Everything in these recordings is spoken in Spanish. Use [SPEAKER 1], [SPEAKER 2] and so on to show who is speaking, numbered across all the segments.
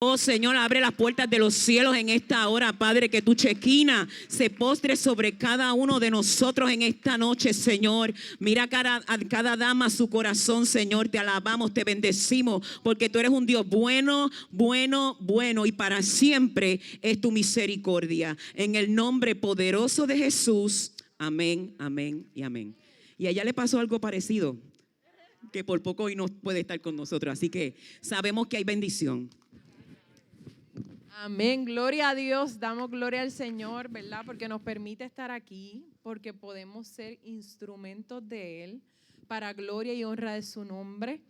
[SPEAKER 1] Oh Señor, abre las puertas de los cielos en esta hora, Padre, que tu Shekinah se postre sobre cada uno de nosotros en esta noche, Señor. Mira a cada dama su corazón, Señor. Te alabamos, te bendecimos, porque tú eres un Dios bueno, bueno, bueno, y para siempre es tu misericordia. En el nombre poderoso de Jesús, amén, amén y amén. Y a ella le pasó algo parecido, que por poco hoy no puede estar con nosotros, así que sabemos que hay bendición.
[SPEAKER 2] Amén, gloria a Dios, damos gloria al Señor, ¿verdad? Porque nos permite estar aquí, porque podemos ser instrumentos de Él para gloria y honra de su nombre.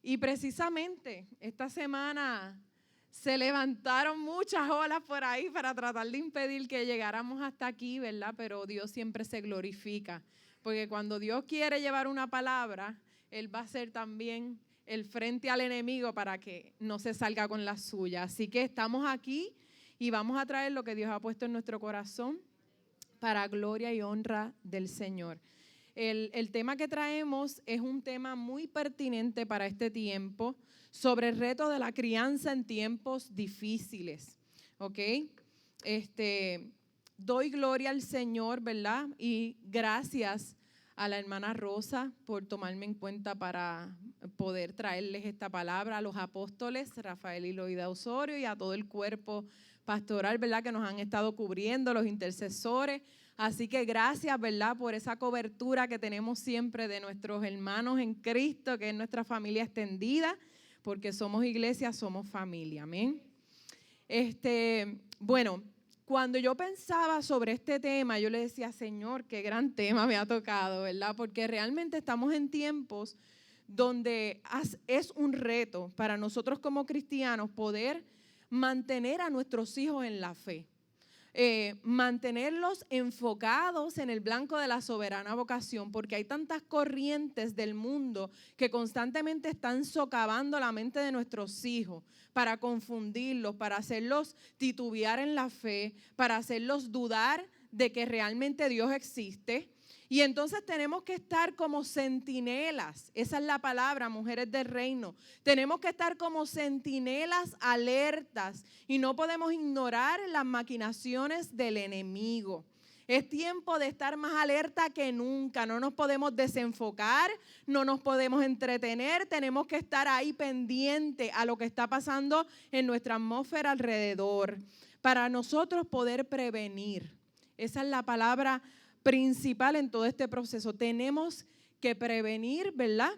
[SPEAKER 2] Y precisamente esta semana se levantaron muchas olas por ahí para tratar de impedir que llegáramos hasta aquí, ¿verdad? Pero Dios siempre se glorifica, porque cuando Dios quiere llevar una palabra, Él va a ser también el frente al enemigo para que no se salga con la suya. Así que estamos aquí y vamos a traer lo que Dios ha puesto en nuestro corazón para gloria y honra del Señor. El tema que traemos es un tema muy pertinente para este tiempo, sobre el reto de la crianza en tiempos difíciles. ¿Ok? Doy gloria al Señor, ¿verdad? Y gracias a la hermana Rosa por tomarme en cuenta para poder traerles esta palabra, a los apóstoles Rafael y Loida Osorio y a todo el cuerpo pastoral, ¿verdad? Que nos han estado cubriendo, los intercesores. Así que gracias, ¿verdad? Por esa cobertura que tenemos siempre de nuestros hermanos en Cristo, que es nuestra familia extendida, porque somos iglesia, somos familia, amén. Bueno, cuando yo pensaba sobre este tema, yo le decía, Señor, qué gran tema me ha tocado, ¿verdad? Porque realmente estamos en tiempos donde es un reto para nosotros como cristianos poder mantener a nuestros hijos en la fe. Mantenerlos enfocados en el blanco de la soberana vocación, porque hay tantas corrientes del mundo que constantemente están socavando la mente de nuestros hijos para confundirlos, para hacerlos titubear en la fe, para hacerlos dudar de que realmente Dios existe. Y entonces tenemos que estar como centinelas, esa es la palabra, mujeres del reino. Tenemos que estar como centinelas alertas y no podemos ignorar las maquinaciones del enemigo. Es tiempo de estar más alerta que nunca, no nos podemos desenfocar, no nos podemos entretener, tenemos que estar ahí pendiente a lo que está pasando en nuestra atmósfera alrededor, para nosotros poder prevenir. Esa es la palabra principal en todo este proceso. Tenemos que prevenir, ¿verdad?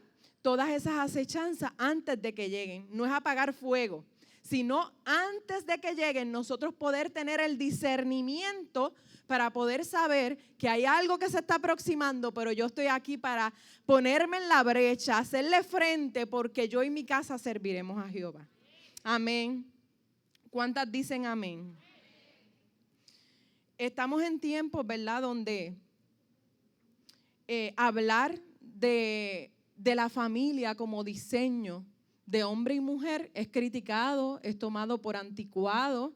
[SPEAKER 2] Todas esas acechanzas antes de que lleguen. No es apagar fuego, sino antes de que lleguen nosotros poder tener el discernimiento para poder saber que hay algo que se está aproximando, pero yo estoy aquí para ponerme en la brecha, hacerle frente, porque yo y mi casa serviremos a Jehová. Amén. ¿Cuántas dicen amén? Estamos en tiempos, ¿verdad?, donde hablar de la familia como diseño de hombre y mujer es criticado, es tomado por anticuado,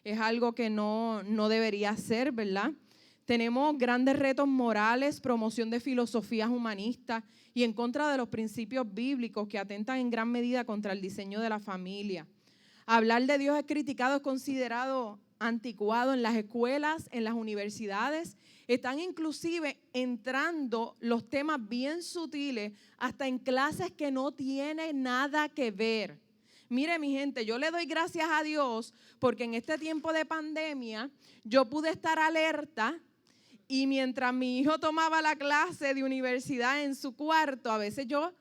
[SPEAKER 2] es algo que no debería ser, ¿verdad? Tenemos grandes retos morales, promoción de filosofías humanistas y en contra de los principios bíblicos que atentan en gran medida contra el diseño de la familia. Hablar de Dios es criticado, es considerado anticuado en las escuelas, en las universidades. Están inclusive entrando los temas bien sutiles hasta en clases que no tienen nada que ver. Mire, mi gente, yo le doy gracias a Dios porque en este tiempo de pandemia yo pude estar alerta y mientras mi hijo tomaba la clase de universidad en su cuarto, a veces yo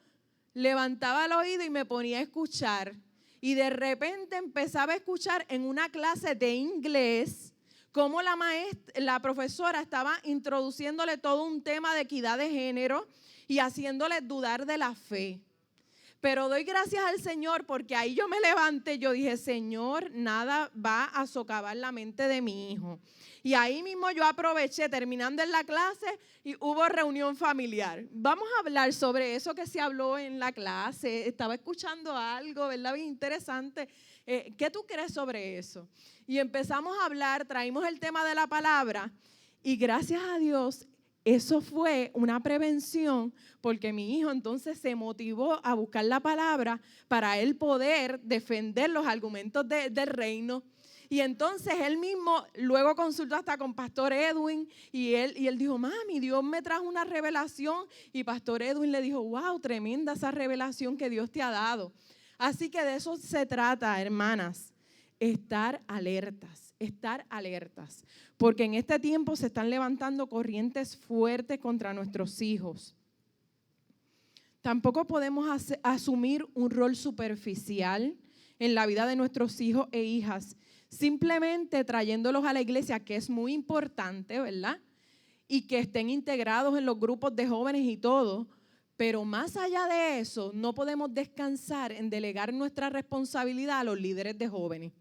[SPEAKER 2] levantaba el oído y me ponía a escuchar. Y de repente empezaba a escuchar en una clase de inglés cómo la profesora estaba introduciéndole todo un tema de equidad de género y haciéndole dudar de la fe. Pero doy gracias al Señor porque ahí yo me levanté, yo dije, Señor, nada va a socavar la mente de mi hijo. Y ahí mismo yo aproveché, terminando en la clase, y hubo reunión familiar. Vamos a hablar sobre eso que se habló en la clase. Estaba escuchando algo, ¿verdad? Bien interesante. ¿Qué tú crees sobre eso? Y empezamos a hablar, traímos el tema de la palabra, y gracias a Dios Eso fue una prevención porque mi hijo entonces se motivó a buscar la palabra para él poder defender los argumentos del reino. Y entonces él mismo luego consultó hasta con Pastor Edwin y él dijo, mami, Dios me trajo una revelación. Y Pastor Edwin le dijo, wow, tremenda esa revelación que Dios te ha dado. Así que de eso se trata, hermanas, estar alertas, porque en este tiempo se están levantando corrientes fuertes contra nuestros hijos. Tampoco podemos asumir un rol superficial en la vida de nuestros hijos e hijas, simplemente trayéndolos a la iglesia, que es muy importante, ¿verdad? Y que estén integrados en los grupos de jóvenes y todo. Pero más allá de eso, no podemos descansar en delegar nuestra responsabilidad a los líderes de jóvenes.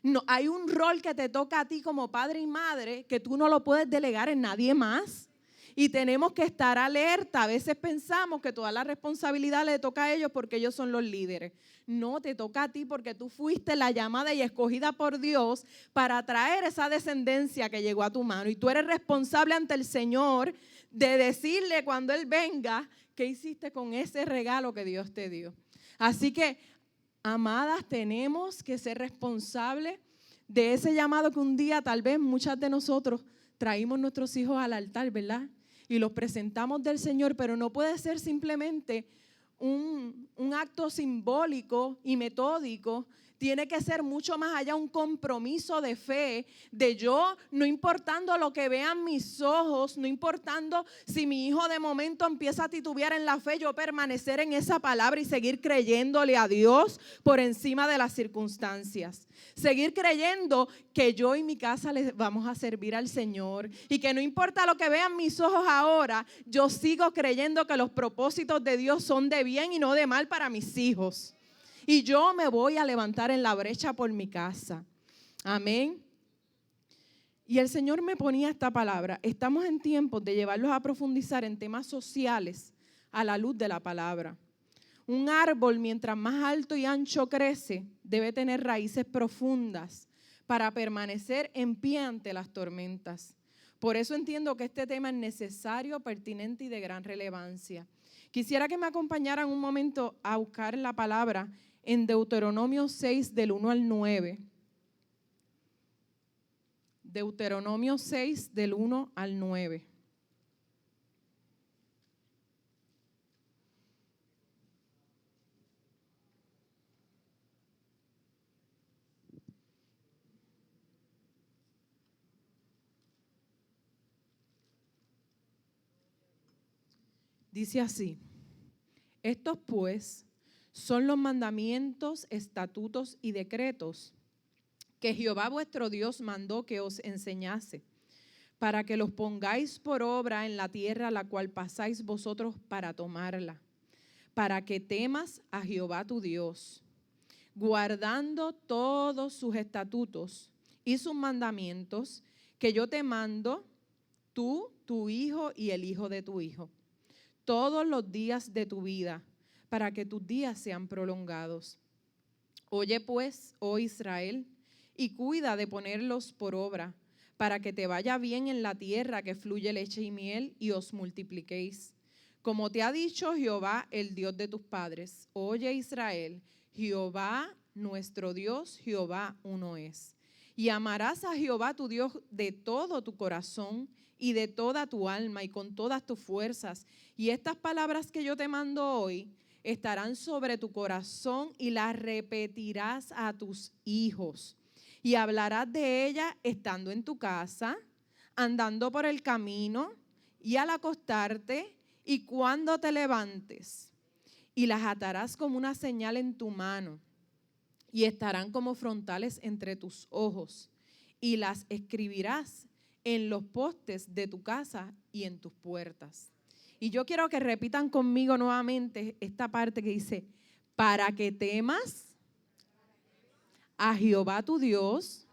[SPEAKER 2] No, hay un rol que te toca a ti como padre y madre que tú no lo puedes delegar en nadie más. Y tenemos que estar alerta. A veces pensamos que toda la responsabilidad le toca a ellos porque ellos son los líderes. No, te toca a ti porque tú fuiste la llamada y escogida por Dios para traer esa descendencia que llegó a tu mano. Y tú eres responsable ante el Señor de decirle cuando Él venga qué hiciste con ese regalo que Dios te dio. Así que, amadas, tenemos que ser responsables de ese llamado que un día tal vez muchas de nosotros traímos nuestros hijos al altar, ¿verdad? Y los presentamos del Señor, pero no puede ser simplemente un acto simbólico y metódico. Tiene que ser mucho más allá, un compromiso de fe, de yo, no importando lo que vean mis ojos, no importando si mi hijo de momento empieza a titubear en la fe, yo permanecer en esa palabra y seguir creyéndole a Dios por encima de las circunstancias. Seguir creyendo que yo y mi casa les vamos a servir al Señor y que no importa lo que vean mis ojos ahora, yo sigo creyendo que los propósitos de Dios son de bien y no de mal para mis hijos. Y yo me voy a levantar en la brecha por mi casa. Amén. Y el Señor me ponía esta palabra. Estamos en tiempos de llevarlos a profundizar en temas sociales a la luz de la palabra. Un árbol, mientras más alto y ancho crece, debe tener raíces profundas para permanecer en pie ante las tormentas. Por eso entiendo que este tema es necesario, pertinente y de gran relevancia. Quisiera que me acompañaran un momento a buscar la palabra en Deuteronomio 6, del 1 al 9. Deuteronomio 6, del 1 al 9. Dice así: estos pues son los mandamientos, estatutos y decretos que Jehová vuestro Dios mandó que os enseñase, para que los pongáis por obra en la tierra a la cual pasáis vosotros para tomarla, para que temas a Jehová tu Dios, guardando todos sus estatutos y sus mandamientos que yo te mando, tú, tu hijo y el hijo de tu hijo, todos los días de tu vida, para que tus días sean prolongados. Oye pues, oh Israel, y cuida de ponerlos por obra, para que te vaya bien en la tierra que fluye leche y miel y os multipliquéis. Como te ha dicho Jehová, el Dios de tus padres. Oye Israel, Jehová nuestro Dios, Jehová uno es. Y amarás a Jehová tu Dios de todo tu corazón y de toda tu alma y con todas tus fuerzas. Y estas palabras que yo te mando hoy estarán sobre tu corazón y las repetirás a tus hijos. Y hablarás de ella estando en tu casa, andando por el camino y al acostarte y cuando te levantes. Y las atarás como una señal en tu mano y estarán como frontales entre tus ojos. Y las escribirás en los postes de tu casa y en tus puertas. Y yo quiero que repitan conmigo nuevamente esta parte que dice: para que temas a Jehová tu Dios,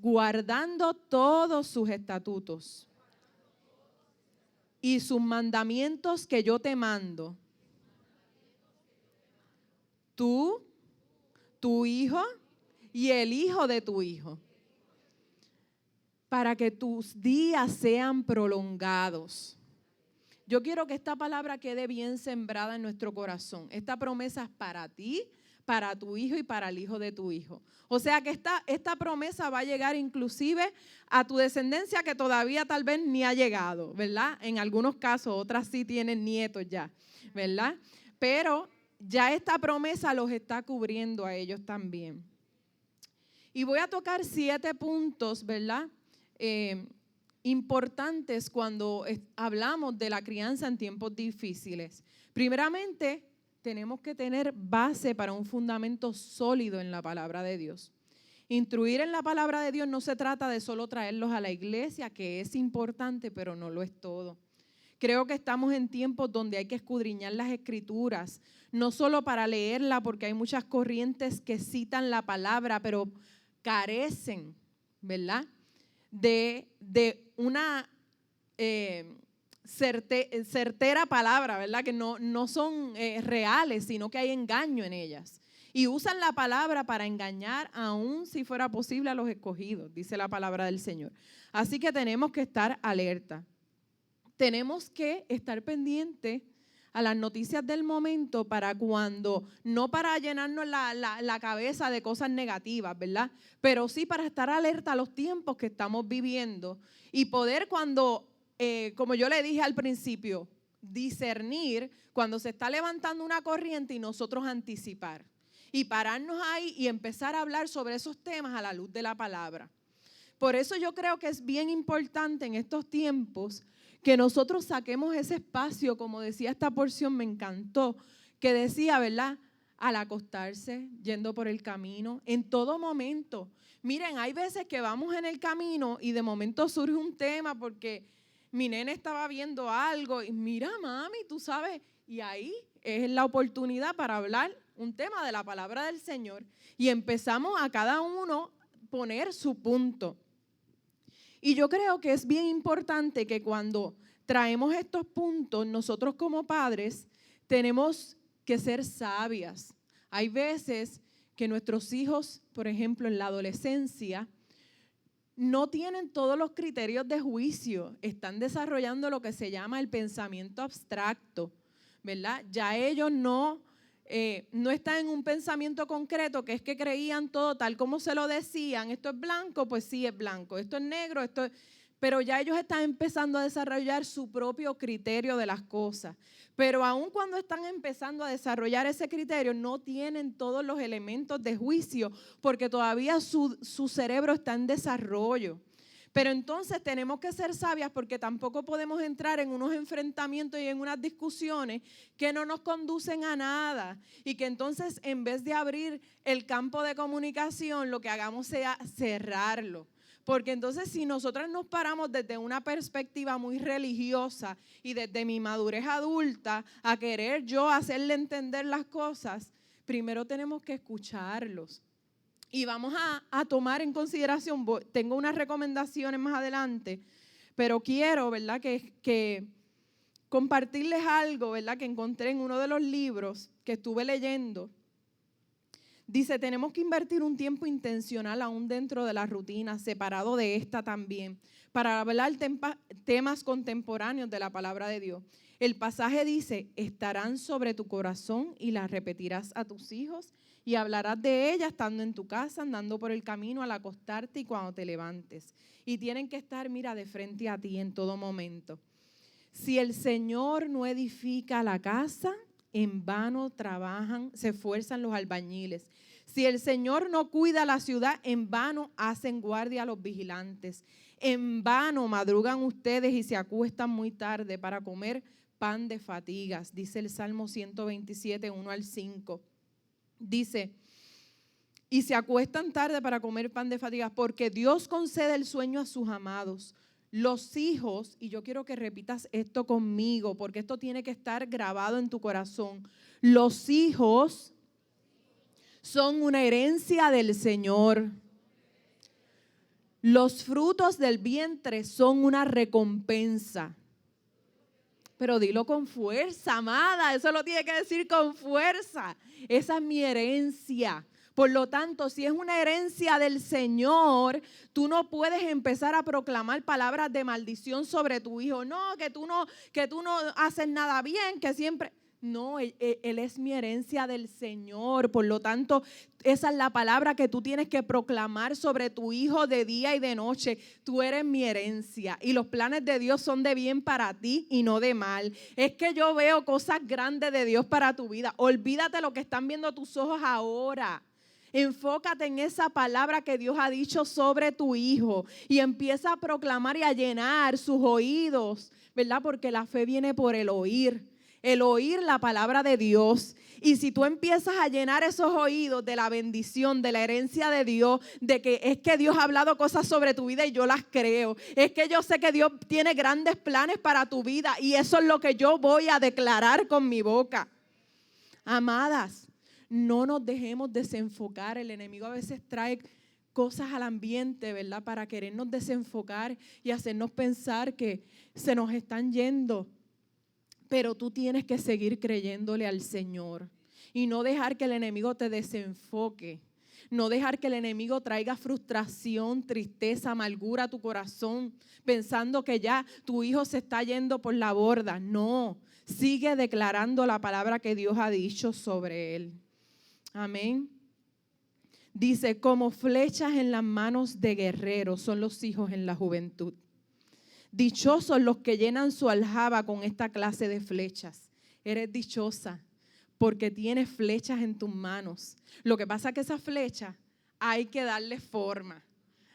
[SPEAKER 2] guardando todos sus estatutos y sus mandamientos que yo te mando, tú, tu hijo y el hijo de tu hijo. para que tus días sean prolongados. Yo quiero que esta palabra quede bien sembrada en nuestro corazón. Esta promesa es para ti, para tu hijo y para el hijo de tu hijo. O sea que esta promesa va a llegar inclusive a tu descendencia que todavía tal vez ni ha llegado, ¿verdad? En algunos casos, otras sí tienen nietos ya, ¿verdad? Pero ya esta promesa los está cubriendo a ellos también. Y voy a tocar 7 puntos, ¿verdad? Importantes cuando hablamos de la crianza en tiempos difíciles. Primeramente, tenemos que tener base para un fundamento sólido en la palabra de Dios. Instruir en la palabra de Dios no se trata de solo traerlos a la iglesia, que es importante, pero no lo es todo. Creo que estamos en tiempos donde hay que escudriñar las escrituras, no solo para leerla, porque hay muchas corrientes que citan la palabra, pero carecen, ¿verdad?, de una certera palabra, ¿verdad? Que no son reales, sino que hay engaño en ellas. Y usan la palabra para engañar, aún si fuera posible, a los escogidos, dice la palabra del Señor. Así que tenemos que estar alerta. Tenemos que estar pendientes a las noticias del momento para cuando, no para llenarnos la cabeza de cosas negativas, ¿verdad? Pero sí para estar alerta a los tiempos que estamos viviendo y poder cuando, como yo le dije al principio, discernir cuando se está levantando una corriente y nosotros anticipar y pararnos ahí y empezar a hablar sobre esos temas a la luz de la palabra. Por eso yo creo que es bien importante en estos tiempos que nosotros saquemos ese espacio, como decía esta porción, me encantó, que decía, ¿verdad? Al acostarse, yendo por el camino, en todo momento. Miren, hay veces que vamos en el camino y de momento surge un tema porque mi nene estaba viendo algo y mira, mami, tú sabes, y ahí es la oportunidad para hablar un tema de la palabra del Señor y empezamos a cada uno poner su punto. Y yo creo que es bien importante que cuando traemos estos puntos, nosotros como padres tenemos que ser sabias. Hay veces que nuestros hijos, por ejemplo, en la adolescencia, no tienen todos los criterios de juicio, están desarrollando lo que se llama el pensamiento abstracto, ¿verdad? Ya ellos no están en un pensamiento concreto, que es que creían todo tal como se lo decían. Esto es blanco, pues sí es blanco. Esto es negro, pero ya ellos están empezando a desarrollar su propio criterio de las cosas. Pero aun cuando están empezando a desarrollar ese criterio, no tienen todos los elementos de juicio, porque todavía su cerebro está en desarrollo. Pero entonces tenemos que ser sabias porque tampoco podemos entrar en unos enfrentamientos y en unas discusiones que no nos conducen a nada y que entonces en vez de abrir el campo de comunicación lo que hagamos sea cerrarlo. Porque entonces si nosotras nos paramos desde una perspectiva muy religiosa y desde mi madurez adulta a querer yo hacerle entender las cosas, primero tenemos que escucharlos. Y vamos a tomar en consideración, tengo unas recomendaciones más adelante, pero quiero, ¿verdad?, que compartirles algo, ¿verdad?, que encontré en uno de los libros que estuve leyendo. Dice, tenemos que invertir un tiempo intencional aún dentro de la rutina, separado de esta también, para hablar temas contemporáneos de la palabra de Dios. El pasaje dice, estarán sobre tu corazón y las repetirás a tus hijos y hablarás de ellas estando en tu casa, andando por el camino, al acostarte y cuando te levantes. Y tienen que estar, mira, de frente a ti en todo momento. Si el Señor no edifica la casa, en vano trabajan, se esfuerzan los albañiles. Si el Señor no cuida la ciudad, en vano hacen guardia los vigilantes. En vano madrugan ustedes y se acuestan muy tarde para comer pan de fatigas, dice el Salmo 127, 1 al 5. Dice, y se acuestan tarde para comer pan de fatigas, porque Dios concede el sueño a sus amados. Los hijos, y yo quiero que repitas esto conmigo, porque esto tiene que estar grabado en tu corazón. Los hijos son una herencia del Señor. Los frutos del vientre son una recompensa. Pero dilo con fuerza, amada, eso lo tiene que decir con fuerza. Esa es mi herencia. Por lo tanto, si es una herencia del Señor, tú no puedes empezar a proclamar palabras de maldición sobre tu hijo. No, que tú no haces nada bien, que siempre... No, él es mi herencia del Señor. Por lo tanto, esa es la palabra que tú tienes que proclamar sobre tu hijo de día y de noche. Tú eres mi herencia y los planes de Dios son de bien para ti y no de mal. Es que yo veo cosas grandes de Dios para tu vida. Olvídate lo que están viendo tus ojos ahora. Enfócate en esa palabra que Dios ha dicho sobre tu hijo y empieza a proclamar y a llenar sus oídos, ¿verdad? Porque la fe viene por el oír la palabra de Dios. Y si tú empiezas a llenar esos oídos de la bendición, de la herencia de Dios, de que es que Dios ha hablado cosas sobre tu vida y yo las creo, es que yo sé que Dios tiene grandes planes para tu vida y eso es lo que yo voy a declarar con mi boca. Amadas, no nos dejemos desenfocar. El enemigo a veces trae cosas al ambiente, ¿verdad? Para querernos desenfocar y hacernos pensar que se nos están yendo. Pero tú tienes que seguir creyéndole al Señor y no dejar que el enemigo te desenfoque. No dejar que el enemigo traiga frustración, tristeza, amargura a tu corazón, pensando que ya tu hijo se está yendo por la borda. No, sigue declarando la palabra que Dios ha dicho sobre él. Amén. Dice, como flechas en las manos de guerreros son los hijos en la juventud. Dichosos los que llenan su aljaba con esta clase de flechas. Eres dichosa porque tienes flechas en tus manos. Lo que pasa es que esas flechas hay que darle forma.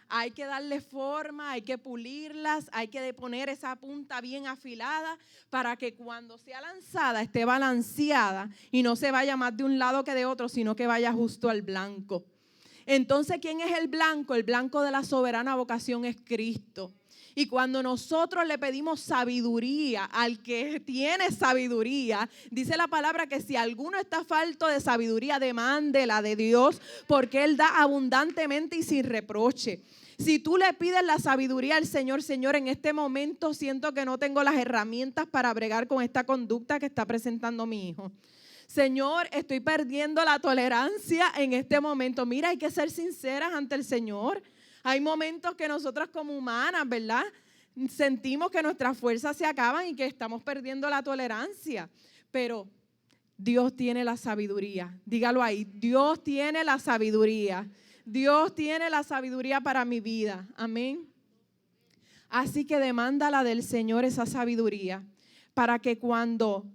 [SPEAKER 2] Hay que darle forma, hay que pulirlas, hay que poner esa punta bien afilada para que cuando sea lanzada esté balanceada y no se vaya más de un lado que de otro, sino que vaya justo al blanco. Entonces, ¿quién es el blanco? El blanco de la soberana vocación es Cristo. Y cuando nosotros le pedimos sabiduría al que tiene sabiduría, dice la palabra que si alguno está falto de sabiduría, demándela de Dios, porque Él da abundantemente y sin reproche. Si tú le pides la sabiduría al Señor, Señor, en este momento siento que no tengo las herramientas para bregar con esta conducta que está presentando mi hijo. Señor, estoy perdiendo la tolerancia en este momento. Mira, hay que ser sinceras ante el Señor. Hay momentos que nosotras como humanas, ¿verdad? Sentimos que nuestras fuerzas se acaban y que estamos perdiendo la tolerancia. Pero Dios tiene la sabiduría. Dígalo ahí, Dios tiene la sabiduría. Dios tiene la sabiduría para mi vida. Amén. Así que demándala del Señor esa sabiduría para que cuando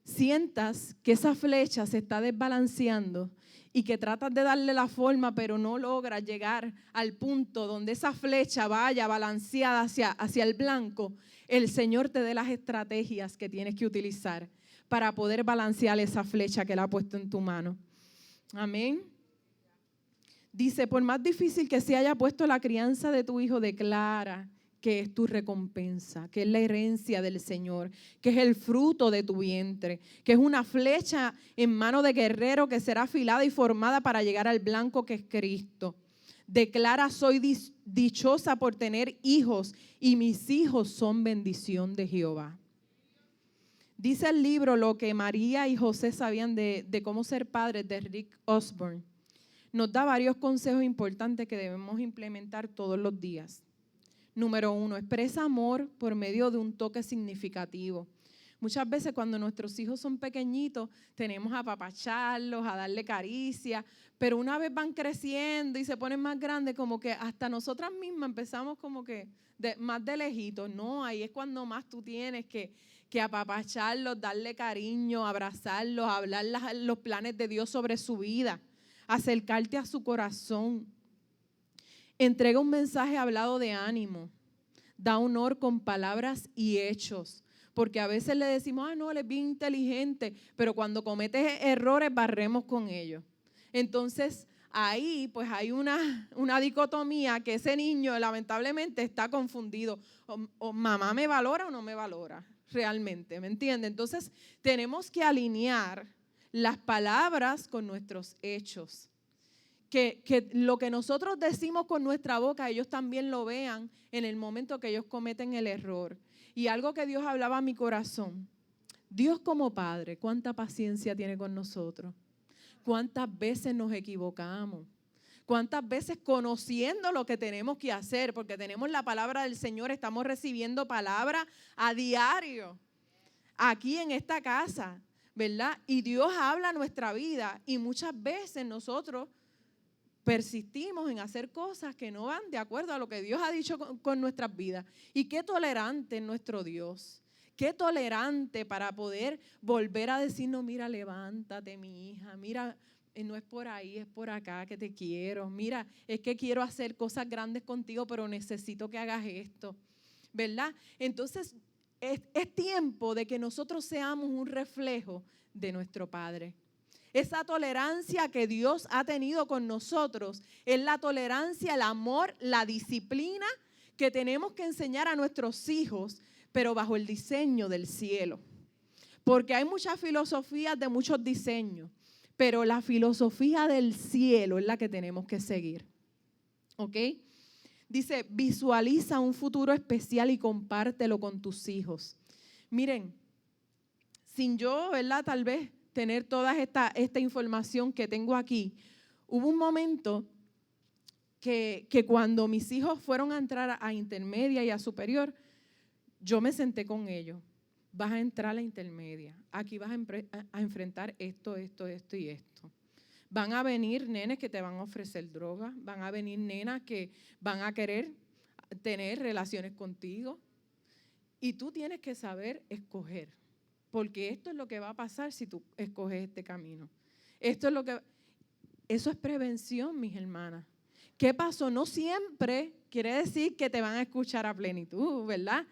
[SPEAKER 2] sientas que esa flecha se está desbalanceando y que tratas de darle la forma, pero no logras llegar al punto donde esa flecha vaya balanceada hacia el blanco, el Señor te dé las estrategias que tienes que utilizar para poder balancear esa flecha que Él ha puesto en tu mano. Amén. Dice, por más difícil que se haya puesto la crianza de tu hijo, declara que es tu recompensa, que es la herencia del Señor, que es el fruto de tu vientre, que es una flecha en mano de guerrero que será afilada y formada para llegar al blanco que es Cristo. Declara, soy dichosa por tener hijos y mis hijos son bendición de Jehová. Dice el libro Lo que María y José sabían de cómo ser padres, de Rick Osborne. Nos da varios consejos importantes que debemos implementar todos los días. Número 1, expresa amor por medio de un toque significativo. Muchas veces cuando nuestros hijos son pequeñitos, tenemos a apapacharlos, a darle caricia, pero una vez van creciendo y se ponen más grandes, como que hasta nosotras mismas empezamos como que más de lejitos. No, ahí es cuando más tú tienes que apapacharlos, darle cariño, abrazarlos, hablar los planes de Dios sobre su vida, acercarte a su corazón. Entrega un mensaje hablado de ánimo, da honor con palabras y hechos, porque a veces le decimos, no, él es bien inteligente, pero cuando cometes errores barremos con ellos. Entonces ahí pues hay una dicotomía que ese niño lamentablemente está confundido, o mamá me valora o no me valora realmente, ¿me entiende? Entonces tenemos que alinear las palabras con nuestros hechos. Que lo que nosotros decimos con nuestra boca, ellos también lo vean en el momento que ellos cometen el error. Y algo que Dios hablaba a mi corazón, Dios como Padre, ¿cuánta paciencia tiene con nosotros? ¿Cuántas veces nos equivocamos? ¿Cuántas veces conociendo lo que tenemos que hacer? Porque tenemos la palabra del Señor, estamos recibiendo palabra a diario, aquí en esta casa, ¿verdad? Y Dios habla a nuestra vida y muchas veces nosotros persistimos en hacer cosas que no van de acuerdo a lo que Dios ha dicho con nuestras vidas. Y qué tolerante es nuestro Dios. Qué tolerante para poder volver a decirnos, mira, levántate, mi hija, mira, no es por ahí, es por acá que te quiero. Mira, es que quiero hacer cosas grandes contigo, pero necesito que hagas esto, ¿verdad? Entonces, es tiempo de que nosotros seamos un reflejo de nuestro Padre. Esa tolerancia que Dios ha tenido con nosotros es la tolerancia, el amor, la disciplina que tenemos que enseñar a nuestros hijos, pero bajo el diseño del cielo. Porque hay muchas filosofías de muchos diseños, pero la filosofía del cielo es la que tenemos que seguir. ¿Ok? Dice, visualiza un futuro especial y compártelo con tus hijos. Miren, sin yo, ¿verdad? Tal vez tener toda esta información que tengo aquí, hubo un momento que cuando mis hijos fueron a entrar a intermedia y a superior, yo me senté con ellos. Vas a entrar a la intermedia, aquí vas a enfrentar esto y esto. Van a venir nenes que te van a ofrecer drogas, van a venir nenas que van a querer tener relaciones contigo y tú tienes que saber escoger. Porque esto es lo que va a pasar si tú escoges este camino. Eso es prevención, mis hermanas. ¿Qué pasó? No siempre quiere decir que te van a escuchar a plenitud, ¿verdad?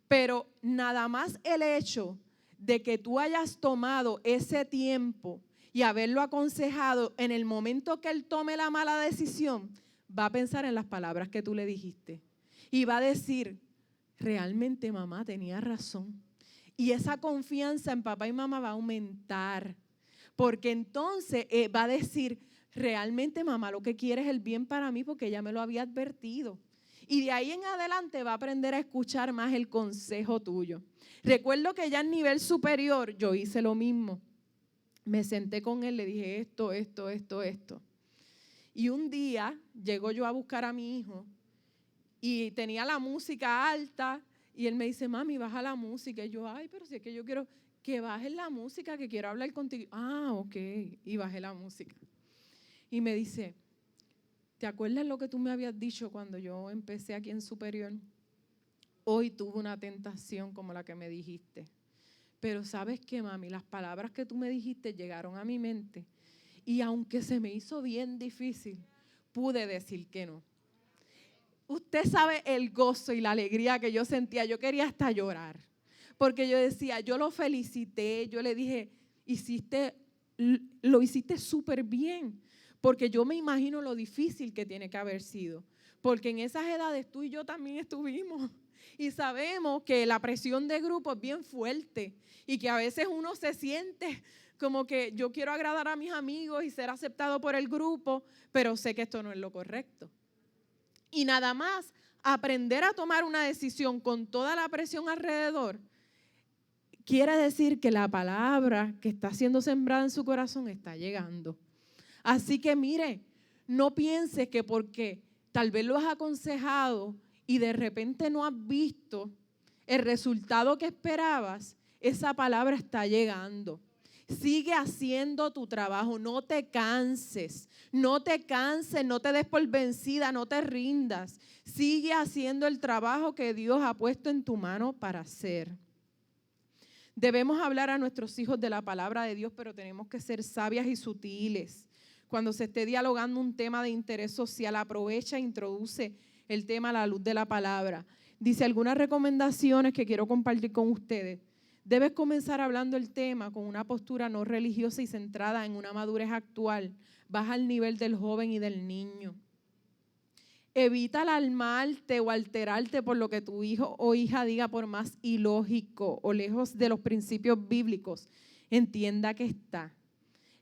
[SPEAKER 2] Pero nada más el hecho de que tú hayas tomado ese tiempo y haberlo aconsejado en el momento que él tome la mala decisión, va a pensar en las palabras que tú le dijiste. Y va a decir, realmente mamá tenía razón. Y esa confianza en papá y mamá va a aumentar, porque entonces va a decir, realmente mamá lo que quiere es el bien para mí porque ella me lo había advertido. Y de ahí en adelante va a aprender a escuchar más el consejo tuyo. Recuerdo que ya en nivel superior yo hice lo mismo. Me senté con él, le dije esto. Y un día llego yo a buscar a mi hijo y tenía la música alta. Y él me dice, mami, baja la música. Y yo, ay, pero si es que yo quiero que bajes la música, que quiero hablar contigo. Ah, ok. Y bajé la música. Y me dice, ¿te acuerdas lo que tú me habías dicho cuando yo empecé aquí en superior? Hoy tuve una tentación como la que me dijiste. Pero ¿sabes qué, mami? Las palabras que tú me dijiste llegaron a mi mente. Y aunque se me hizo bien difícil, pude decir que no. Usted sabe el gozo y la alegría que yo sentía. Yo quería hasta llorar. Porque yo decía, yo lo felicité, yo le dije, lo hiciste súper bien. Porque yo me imagino lo difícil que tiene que haber sido. Porque en esas edades tú y yo también estuvimos. Y sabemos que la presión de grupo es bien fuerte. Y que a veces uno se siente como que yo quiero agradar a mis amigos y ser aceptado por el grupo, pero sé que esto no es lo correcto. Y nada más aprender a tomar una decisión con toda la presión alrededor, quiere decir que la palabra que está siendo sembrada en su corazón está llegando. Así que mire, no pienses que porque tal vez lo has aconsejado y de repente no has visto el resultado que esperabas, esa palabra está llegando. Sigue haciendo tu trabajo, no te canses, no te des por vencida, no te rindas. Sigue haciendo el trabajo que Dios ha puesto en tu mano para hacer. Debemos hablar a nuestros hijos de la palabra de Dios, pero tenemos que ser sabias y sutiles. Cuando se esté dialogando un tema de interés social, aprovecha e introduce el tema a la luz de la palabra. Dice algunas recomendaciones que quiero compartir con ustedes. Debes comenzar hablando el tema con una postura no religiosa y centrada en una madurez actual. Baja el nivel del joven y del niño. Evita alarmarte o alterarte por lo que tu hijo o hija diga, por más ilógico o lejos de los principios bíblicos. Entienda que está.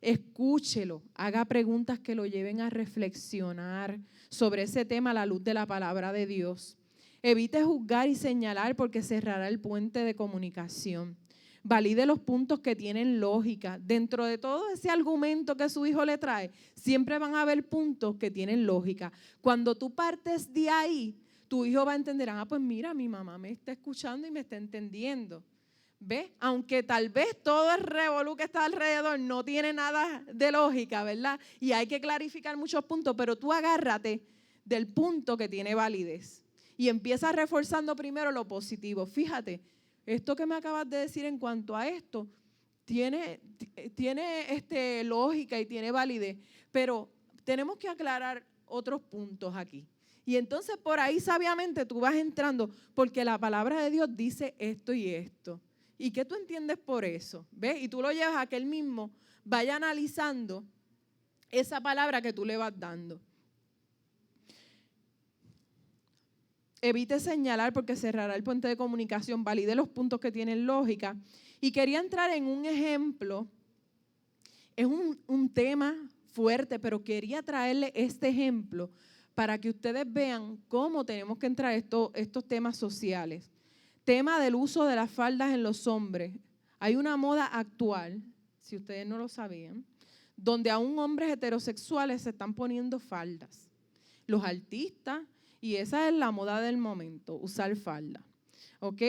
[SPEAKER 2] Escúchelo, haga preguntas que lo lleven a reflexionar sobre ese tema a la luz de la palabra de Dios. Evite juzgar y señalar porque cerrará el puente de comunicación. Valide los puntos que tienen lógica. Dentro de todo ese argumento que su hijo le trae, siempre van a haber puntos que tienen lógica. Cuando tú partes de ahí, tu hijo va a entender, pues mira, mi mamá me está escuchando y me está entendiendo. ¿Ves? Aunque tal vez todo el revolú que está alrededor no tiene nada de lógica, ¿verdad? Y hay que clarificar muchos puntos, pero tú agárrate del punto que tiene validez y empieza reforzando primero lo positivo. Fíjate, esto que me acabas de decir en cuanto a esto tiene lógica y tiene validez, pero tenemos que aclarar otros puntos aquí. Y entonces por ahí sabiamente tú vas entrando, porque la palabra de Dios dice esto y esto. ¿Y qué tú entiendes por eso? ¿Ves? Y tú lo llevas a que él mismo vaya analizando esa palabra que tú le vas dando. Evite señalar porque cerrará el puente de comunicación. Valide los puntos que tienen lógica. Y quería entrar en un ejemplo. Es un tema fuerte, pero quería traerle este ejemplo para que ustedes vean cómo tenemos que entrar estos temas sociales. Tema del uso de las faldas en los hombres. Hay una moda actual, si ustedes no lo sabían, donde aún hombres heterosexuales se están poniendo faldas. Los artistas, y esa es la moda del momento, usar falda. ¿Ok?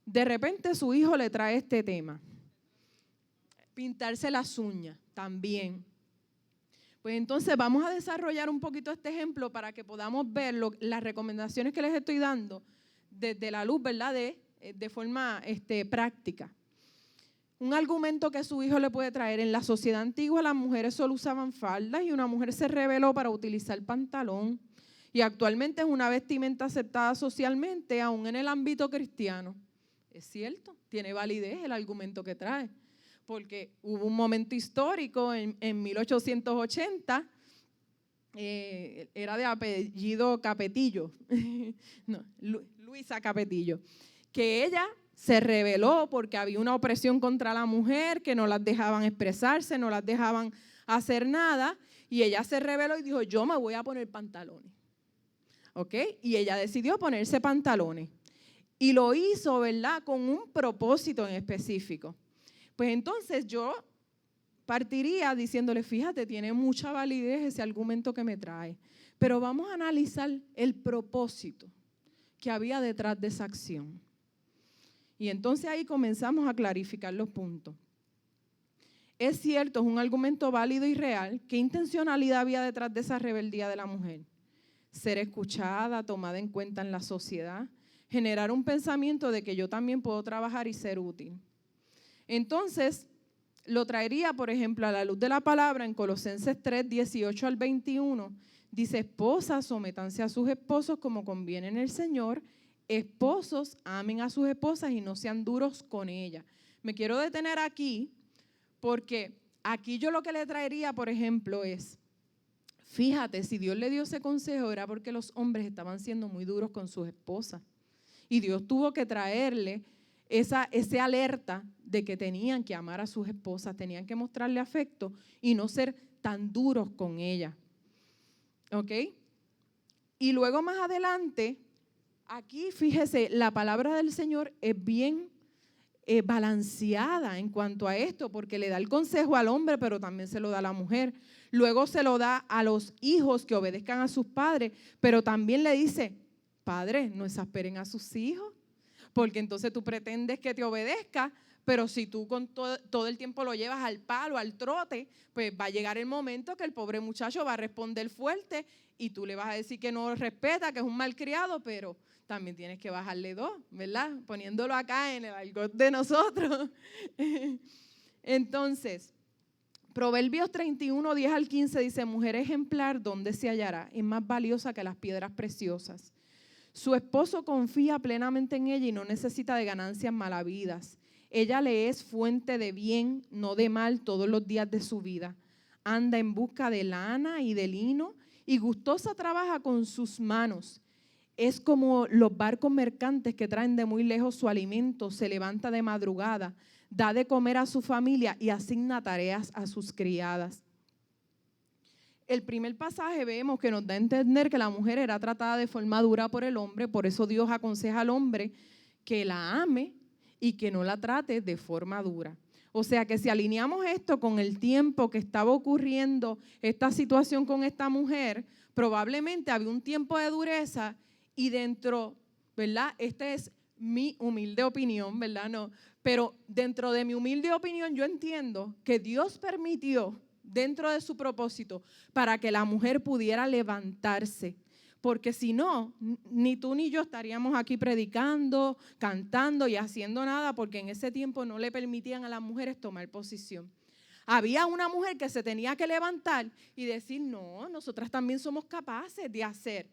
[SPEAKER 2] De repente su hijo le trae este tema. Pintarse las uñas también. Pues entonces vamos a desarrollar un poquito este ejemplo para que podamos ver las recomendaciones que les estoy dando desde la luz, ¿verdad? De forma práctica. Un argumento que su hijo le puede traer: en la sociedad antigua las mujeres solo usaban faldas y una mujer se rebeló para utilizar pantalón. Y actualmente es una vestimenta aceptada socialmente, aún en el ámbito cristiano. Es cierto, tiene validez el argumento que trae, porque hubo un momento histórico en 1880, era de apellido Capetillo, no, Luisa Capetillo, que ella se rebeló porque había una opresión contra la mujer, que no las dejaban expresarse, no las dejaban hacer nada, y ella se rebeló y dijo, yo me voy a poner pantalones. ¿Ok? Y ella decidió ponerse pantalones. Y lo hizo, ¿verdad?, con un propósito en específico. Pues entonces yo partiría diciéndole, fíjate, tiene mucha validez ese argumento que me trae, pero vamos a analizar el propósito que había detrás de esa acción. Y entonces ahí comenzamos a clarificar los puntos. Es cierto, es un argumento válido y real. ¿Qué intencionalidad había detrás de esa rebeldía de la mujer? Ser escuchada, tomada en cuenta en la sociedad, generar un pensamiento de que yo también puedo trabajar y ser útil. Entonces, lo traería, por ejemplo, a la luz de la palabra en Colosenses 3, 18 al 21. Dice, esposas, sométanse a sus esposos como conviene en el Señor. Esposos, amen a sus esposas y no sean duros con ellas. Me quiero detener aquí porque aquí yo lo que le traería, por ejemplo, es, fíjate, si Dios le dio ese consejo era porque los hombres estaban siendo muy duros con sus esposas. Y Dios tuvo que traerle esa alerta de que tenían que amar a sus esposas, tenían que mostrarle afecto y no ser tan duros con ellas. ¿Ok? Y luego más adelante, aquí fíjese, la palabra del Señor es bien balanceada en cuanto a esto, porque le da el consejo al hombre, pero también se lo da a la mujer. Luego se lo da a los hijos que obedezcan a sus padres, pero también le dice, padres, no exasperen a sus hijos, porque entonces tú pretendes que te obedezca, pero si tú con todo el tiempo lo llevas al palo, al trote, pues va a llegar el momento que el pobre muchacho va a responder fuerte y tú le vas a decir que no respeta, que es un malcriado, pero también tienes que bajarle dos, ¿verdad? Poniéndolo acá en el argot de nosotros. Entonces, Proverbios 31, 10 al 15 dice, mujer ejemplar, ¿dónde se hallará? Es más valiosa que las piedras preciosas. Su esposo confía plenamente en ella y no necesita de ganancias malavidas. Ella le es fuente de bien, no de mal, todos los días de su vida. Anda en busca de lana y de lino y gustosa trabaja con sus manos. Es como los barcos mercantes que traen de muy lejos su alimento, se levanta de madrugada, da de comer a su familia y asigna tareas a sus criadas. El primer pasaje vemos que nos da a entender que la mujer era tratada de forma dura por el hombre, por eso Dios aconseja al hombre que la ame y que no la trate de forma dura. O sea que si alineamos esto con el tiempo que estaba ocurriendo esta situación con esta mujer, probablemente había un tiempo de dureza y dentro, ¿verdad? Esta es mi humilde opinión, ¿verdad? No, pero dentro de mi humilde opinión yo entiendo que Dios permitió dentro de su propósito para que la mujer pudiera levantarse. Porque si no, ni tú ni yo estaríamos aquí predicando, cantando y haciendo nada, porque en ese tiempo no le permitían a las mujeres tomar posición. Había una mujer que se tenía que levantar y decir, no, nosotras también somos capaces de hacer.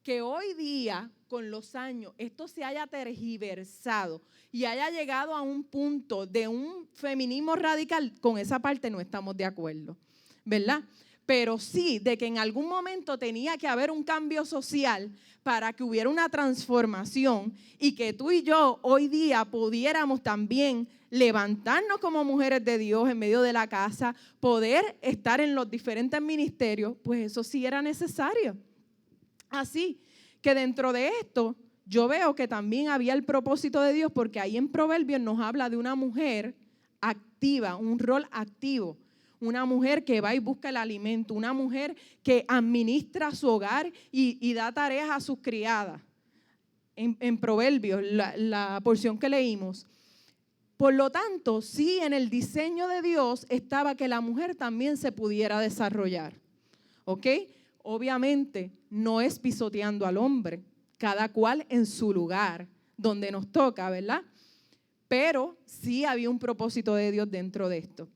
[SPEAKER 2] Que hoy día, con los años, esto se haya tergiversado y haya llegado a un punto de un feminismo radical, con esa parte no estamos de acuerdo, ¿verdad? Pero sí de que en algún momento tenía que haber un cambio social para que hubiera una transformación y que tú y yo hoy día pudiéramos también levantarnos como mujeres de Dios en medio de la casa, poder estar en los diferentes ministerios, pues eso sí era necesario. Así que dentro de esto yo veo que también había el propósito de Dios, porque ahí en Proverbios nos habla de una mujer activa, un rol activo. Una mujer que va y busca el alimento, una mujer que administra su hogar y da tareas a sus criadas. En Proverbios, la porción que leímos. Por lo tanto, sí, en el diseño de Dios estaba que la mujer también se pudiera desarrollar. ¿Ok? Obviamente, no es pisoteando al hombre, cada cual en su lugar, donde nos toca, ¿verdad? Pero sí había un propósito de Dios dentro de esto.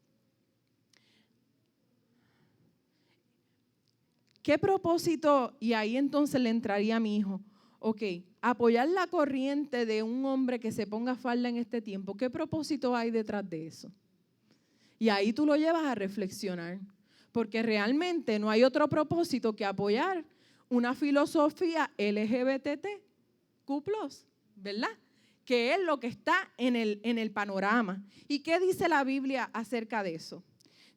[SPEAKER 2] ¿Qué propósito? Y ahí entonces le entraría a mi hijo. Ok, apoyar la corriente de un hombre que se ponga falda en este tiempo. ¿Qué propósito hay detrás de eso? Y ahí tú lo llevas a reflexionar. Porque realmente no hay otro propósito que apoyar una filosofía LGBTQ+, ¿verdad? Que es lo que está en el panorama. ¿Y qué dice la Biblia acerca de eso?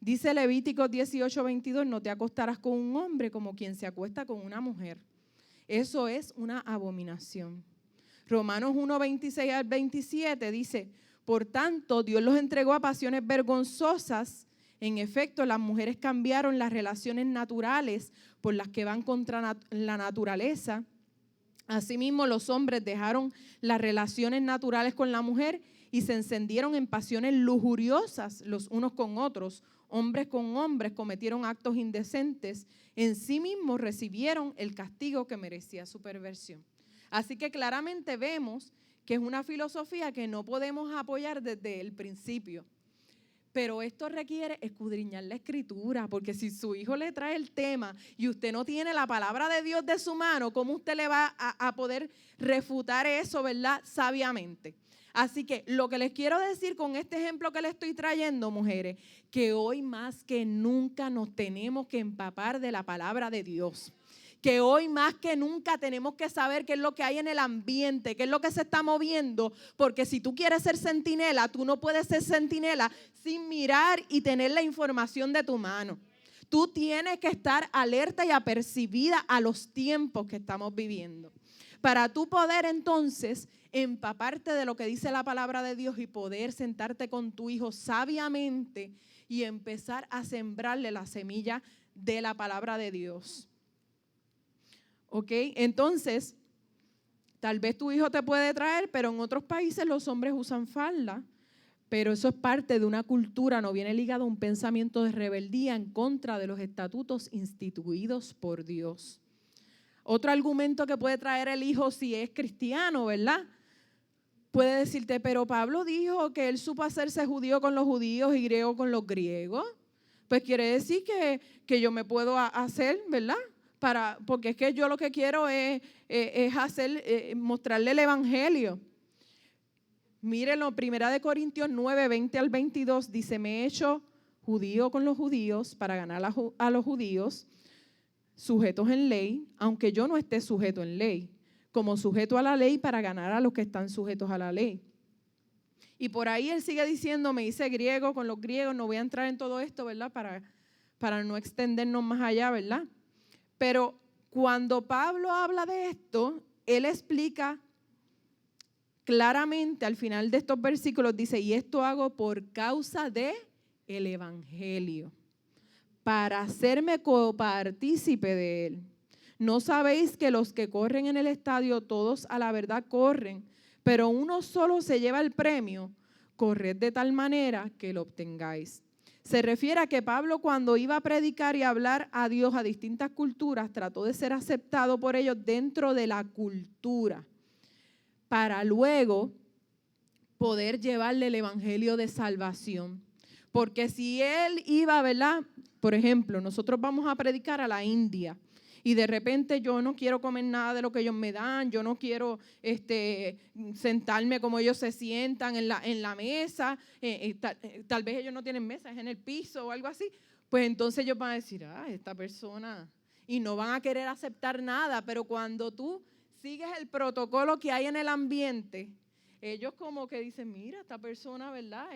[SPEAKER 2] Dice Levíticos 18:22, no te acostarás con un hombre como quien se acuesta con una mujer. Eso es una abominación. Romanos 1:26 al 27 dice, por tanto, Dios los entregó a pasiones vergonzosas. En efecto, las mujeres cambiaron las relaciones naturales por las que van contra la naturaleza. Asimismo, los hombres dejaron las relaciones naturales con la mujer y se encendieron en pasiones lujuriosas los unos con otros. Hombres con hombres cometieron actos indecentes. En sí mismos recibieron el castigo que merecía su perversión. Así que claramente vemos que es una filosofía que no podemos apoyar desde el principio. Pero esto requiere escudriñar la escritura, porque si su hijo le trae el tema y usted no tiene la palabra de Dios de su mano, ¿cómo usted le va a poder refutar eso, verdad? Sabiamente. Así que lo que les quiero decir con este ejemplo que les estoy trayendo, mujeres, que hoy más que nunca nos tenemos que empapar de la palabra de Dios. Que hoy más que nunca tenemos que saber qué es lo que hay en el ambiente, qué es lo que se está moviendo, porque si tú quieres ser centinela, tú no puedes ser centinela sin mirar y tener la información de tu mano. Tú tienes que estar alerta y apercibida a los tiempos que estamos viviendo, para tú poder entonces empaparte de lo que dice la palabra de Dios y poder sentarte con tu hijo sabiamente y empezar a sembrarle la semilla de la palabra de Dios. ¿Ok? Entonces, tal vez tu hijo te puede traer, pero en otros países los hombres usan falda, pero eso es parte de una cultura, no viene ligado a un pensamiento de rebeldía en contra de los estatutos instituidos por Dios. Otro argumento que puede traer el hijo si es cristiano, ¿verdad? Puede decirte, pero Pablo dijo que él supo hacerse judío con los judíos y griego con los griegos. Pues quiere decir que yo me puedo hacer, ¿verdad? Porque es que yo lo que quiero es mostrarle el evangelio. Mírenlo, 1 Corintios 9, 20 al 22 dice, me he hecho judío con los judíos para ganar a los judíos sujetos en ley, aunque yo no esté sujeto en ley, como sujeto a la ley para ganar a los que están sujetos a la ley. Y por ahí él sigue diciendo, me hice griego con los griegos, no voy a entrar en todo esto, ¿verdad? Para no extendernos más allá, ¿verdad? Pero cuando Pablo habla de esto, él explica claramente al final de estos versículos dice, y esto hago por causa de el evangelio, para hacerme copartícipe de él. ¿No sabéis que los que corren en el estadio, todos a la verdad corren, pero uno solo se lleva el premio? Corred de tal manera que lo obtengáis. Se refiere a que Pablo, cuando iba a predicar y hablar a Dios a distintas culturas, trató de ser aceptado por ellos dentro de la cultura, para luego poder llevarle el evangelio de salvación. Porque si él iba, ¿verdad? Por ejemplo, nosotros vamos a predicar a la India y de repente yo no quiero comer nada de lo que ellos me dan, yo no quiero sentarme como ellos se sientan en la mesa, tal vez ellos no tienen mesa, es en el piso o algo así, pues entonces ellos van a decir, esta persona, y no van a querer aceptar nada, pero cuando tú sigues el protocolo que hay en el ambiente, ellos como que dicen, mira, esta persona, ¿verdad?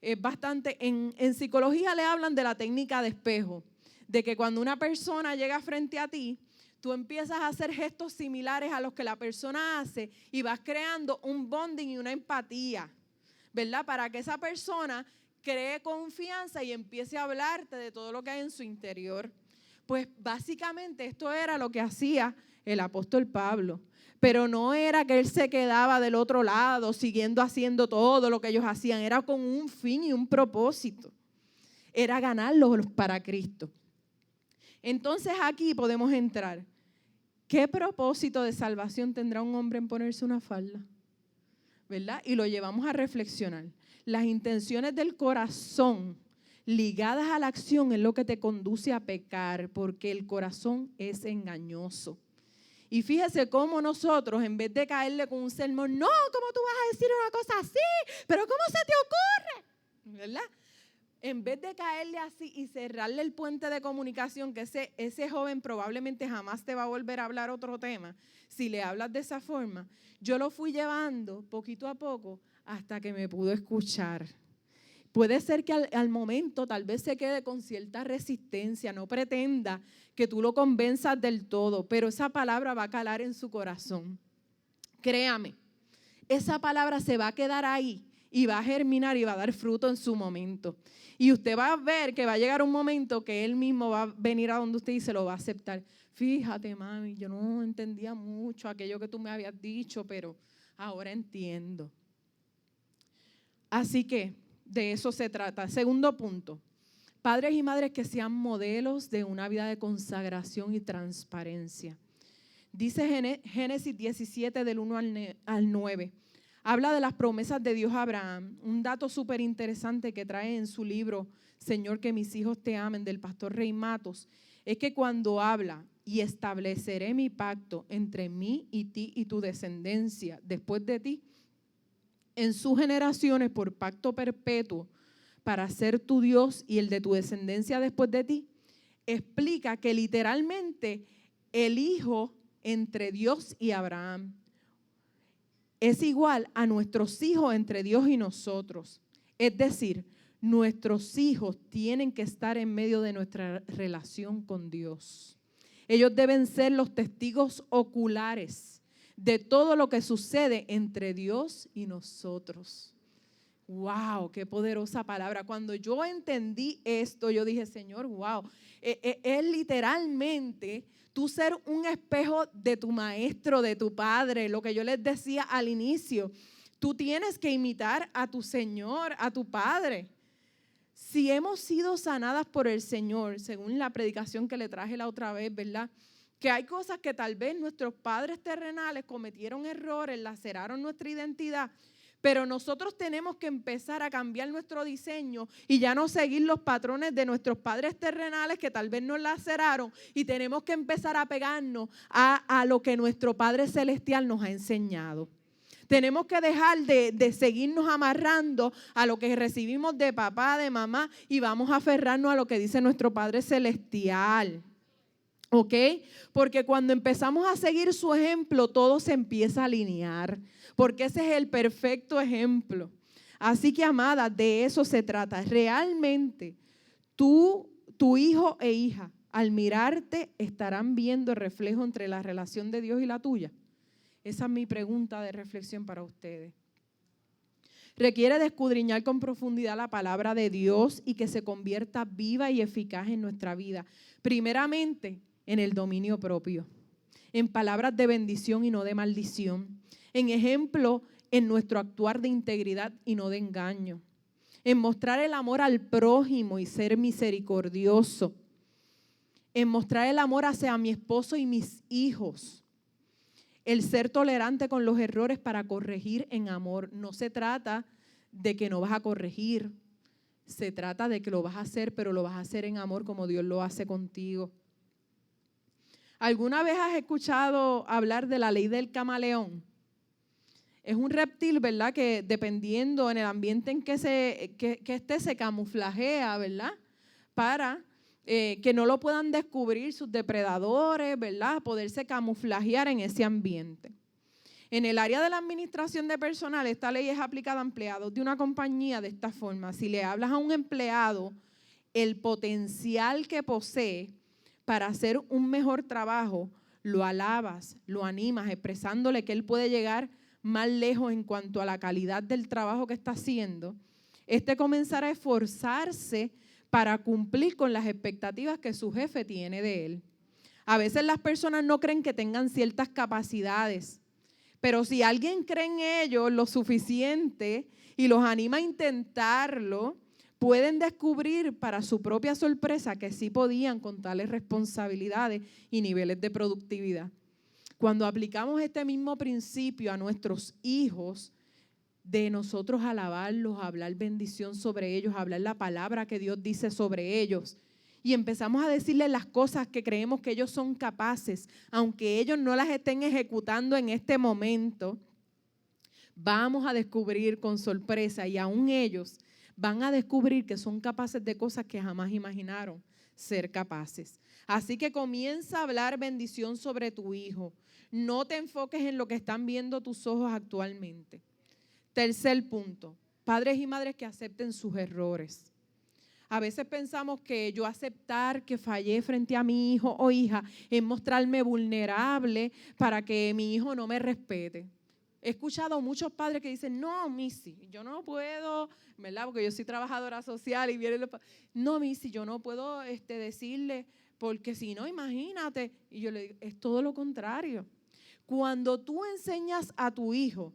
[SPEAKER 2] Es bastante, en psicología le hablan de la técnica de espejo, de que cuando una persona llega frente a ti, tú empiezas a hacer gestos similares a los que la persona hace y vas creando un bonding y una empatía, ¿verdad? Para que esa persona cree confianza y empiece a hablarte de todo lo que hay en su interior. Pues básicamente esto era lo que hacía el apóstol Pablo. Pero no era que él se quedaba del otro lado siguiendo haciendo todo lo que ellos hacían. Era con un fin y un propósito. Era ganarlos para Cristo. Entonces aquí podemos entrar. ¿Qué propósito de salvación tendrá un hombre en ponerse una falda? ¿Verdad? Y lo llevamos a reflexionar. Las intenciones del corazón ligadas a la acción es lo que te conduce a pecar, porque el corazón es engañoso. Y fíjese cómo nosotros, en vez de caerle con un sermón, no, ¿cómo tú vas a decir una cosa así? ¿Pero cómo se te ocurre? ¿Verdad? En vez de caerle así y cerrarle el puente de comunicación, que ese joven probablemente jamás te va a volver a hablar otro tema, si le hablas de esa forma, yo lo fui llevando poquito a poco hasta que me pudo escuchar. Puede ser que al momento tal vez se quede con cierta resistencia, no pretenda que tú lo convenzas del todo, pero esa palabra va a calar en su corazón. Créame, esa palabra se va a quedar ahí y va a germinar y va a dar fruto en su momento. Y usted va a ver que va a llegar un momento que él mismo va a venir a donde usted y se lo va a aceptar. Fíjate, mami, yo no entendía mucho aquello que tú me habías dicho, pero ahora entiendo. Así que de eso se trata. Segundo punto, padres y madres que sean modelos de una vida de consagración y transparencia. Dice Génesis 17 del 1 al 9. Habla de las promesas de Dios a Abraham. Un dato súper interesante que trae en su libro Señor, que mis hijos te amen, del pastor Rey Matos, es que cuando habla y estableceré mi pacto entre mí y ti y tu descendencia después de ti, en sus generaciones por pacto perpetuo para ser tu Dios y el de tu descendencia después de ti, explica que literalmente el hijo entre Dios y Abraham es igual a nuestros hijos entre Dios y nosotros. Es decir, nuestros hijos tienen que estar en medio de nuestra relación con Dios. Ellos deben ser los testigos oculares de todo lo que sucede entre Dios y nosotros. ¡Wow! ¡Qué poderosa palabra! Cuando yo entendí esto, yo dije, Señor, wow, es literalmente tú ser un espejo de tu maestro, de tu padre, lo que yo les decía al inicio. Tú tienes que imitar a tu Señor, a tu Padre. Si hemos sido sanadas por el Señor, según la predicación que le traje la otra vez, ¿verdad? Que hay cosas que tal vez nuestros padres terrenales cometieron errores, laceraron nuestra identidad, pero nosotros tenemos que empezar a cambiar nuestro diseño y ya no seguir los patrones de nuestros padres terrenales que tal vez nos laceraron, y tenemos que empezar a pegarnos a lo que nuestro Padre Celestial nos ha enseñado. Tenemos que dejar de seguirnos amarrando a lo que recibimos de papá, de mamá, y vamos a aferrarnos a lo que dice nuestro Padre Celestial. ¿Ok? Porque cuando empezamos a seguir su ejemplo, todo se empieza a alinear, porque ese es el perfecto ejemplo. Así que, amada, de eso se trata. Realmente, tú, tu hijo e hija, al mirarte, estarán viendo el reflejo entre la relación de Dios y la tuya. Esa es mi pregunta de reflexión para ustedes. Requiere de escudriñar con profundidad la palabra de Dios y que se convierta viva y eficaz en nuestra vida. Primeramente, en el dominio propio, en palabras de bendición y no de maldición, en ejemplo, en nuestro actuar de integridad y no de engaño, en mostrar el amor al prójimo y ser misericordioso, en mostrar el amor hacia mi esposo y mis hijos, el ser tolerante con los errores para corregir en amor. No se trata de que no vas a corregir, se trata de que lo vas a hacer, pero lo vas a hacer en amor como Dios lo hace contigo. ¿Alguna vez has escuchado hablar de la ley del camaleón? Es un reptil, ¿verdad?, que dependiendo en el ambiente en que esté, se camuflajea, ¿verdad?, para que no lo puedan descubrir sus depredadores, ¿verdad?, poderse camuflajear en ese ambiente. En el área de la administración de personal, esta ley es aplicada a empleados de una compañía de esta forma. Si le hablas a un empleado el potencial que posee para hacer un mejor trabajo, lo alabas, lo animas, expresándole que él puede llegar más lejos en cuanto a la calidad del trabajo que está haciendo, comenzará a esforzarse para cumplir con las expectativas que su jefe tiene de él. A veces las personas no creen que tengan ciertas capacidades, pero si alguien cree en ellos lo suficiente y los anima a intentarlo, pueden descubrir para su propia sorpresa que sí podían con tales responsabilidades y niveles de productividad. Cuando aplicamos este mismo principio a nuestros hijos, de nosotros alabarlos, hablar bendición sobre ellos, hablar la palabra que Dios dice sobre ellos, y empezamos a decirles las cosas que creemos que ellos son capaces, aunque ellos no las estén ejecutando en este momento, vamos a descubrir con sorpresa, y aún ellos van a descubrir que son capaces de cosas que jamás imaginaron ser capaces. Así que comienza a hablar bendición sobre tu hijo. No te enfoques en lo que están viendo tus ojos actualmente. Tercer punto, padres y madres que acepten sus errores. A veces pensamos que yo aceptar que fallé frente a mi hijo o hija es mostrarme vulnerable para que mi hijo no me respete. He escuchado muchos padres que dicen, no, Missy, yo no puedo, ¿verdad? Porque yo soy trabajadora social y vienen los padres. No, Missy, yo no puedo decirle, porque si no, imagínate. Y yo le digo, es todo lo contrario. Cuando tú enseñas a tu hijo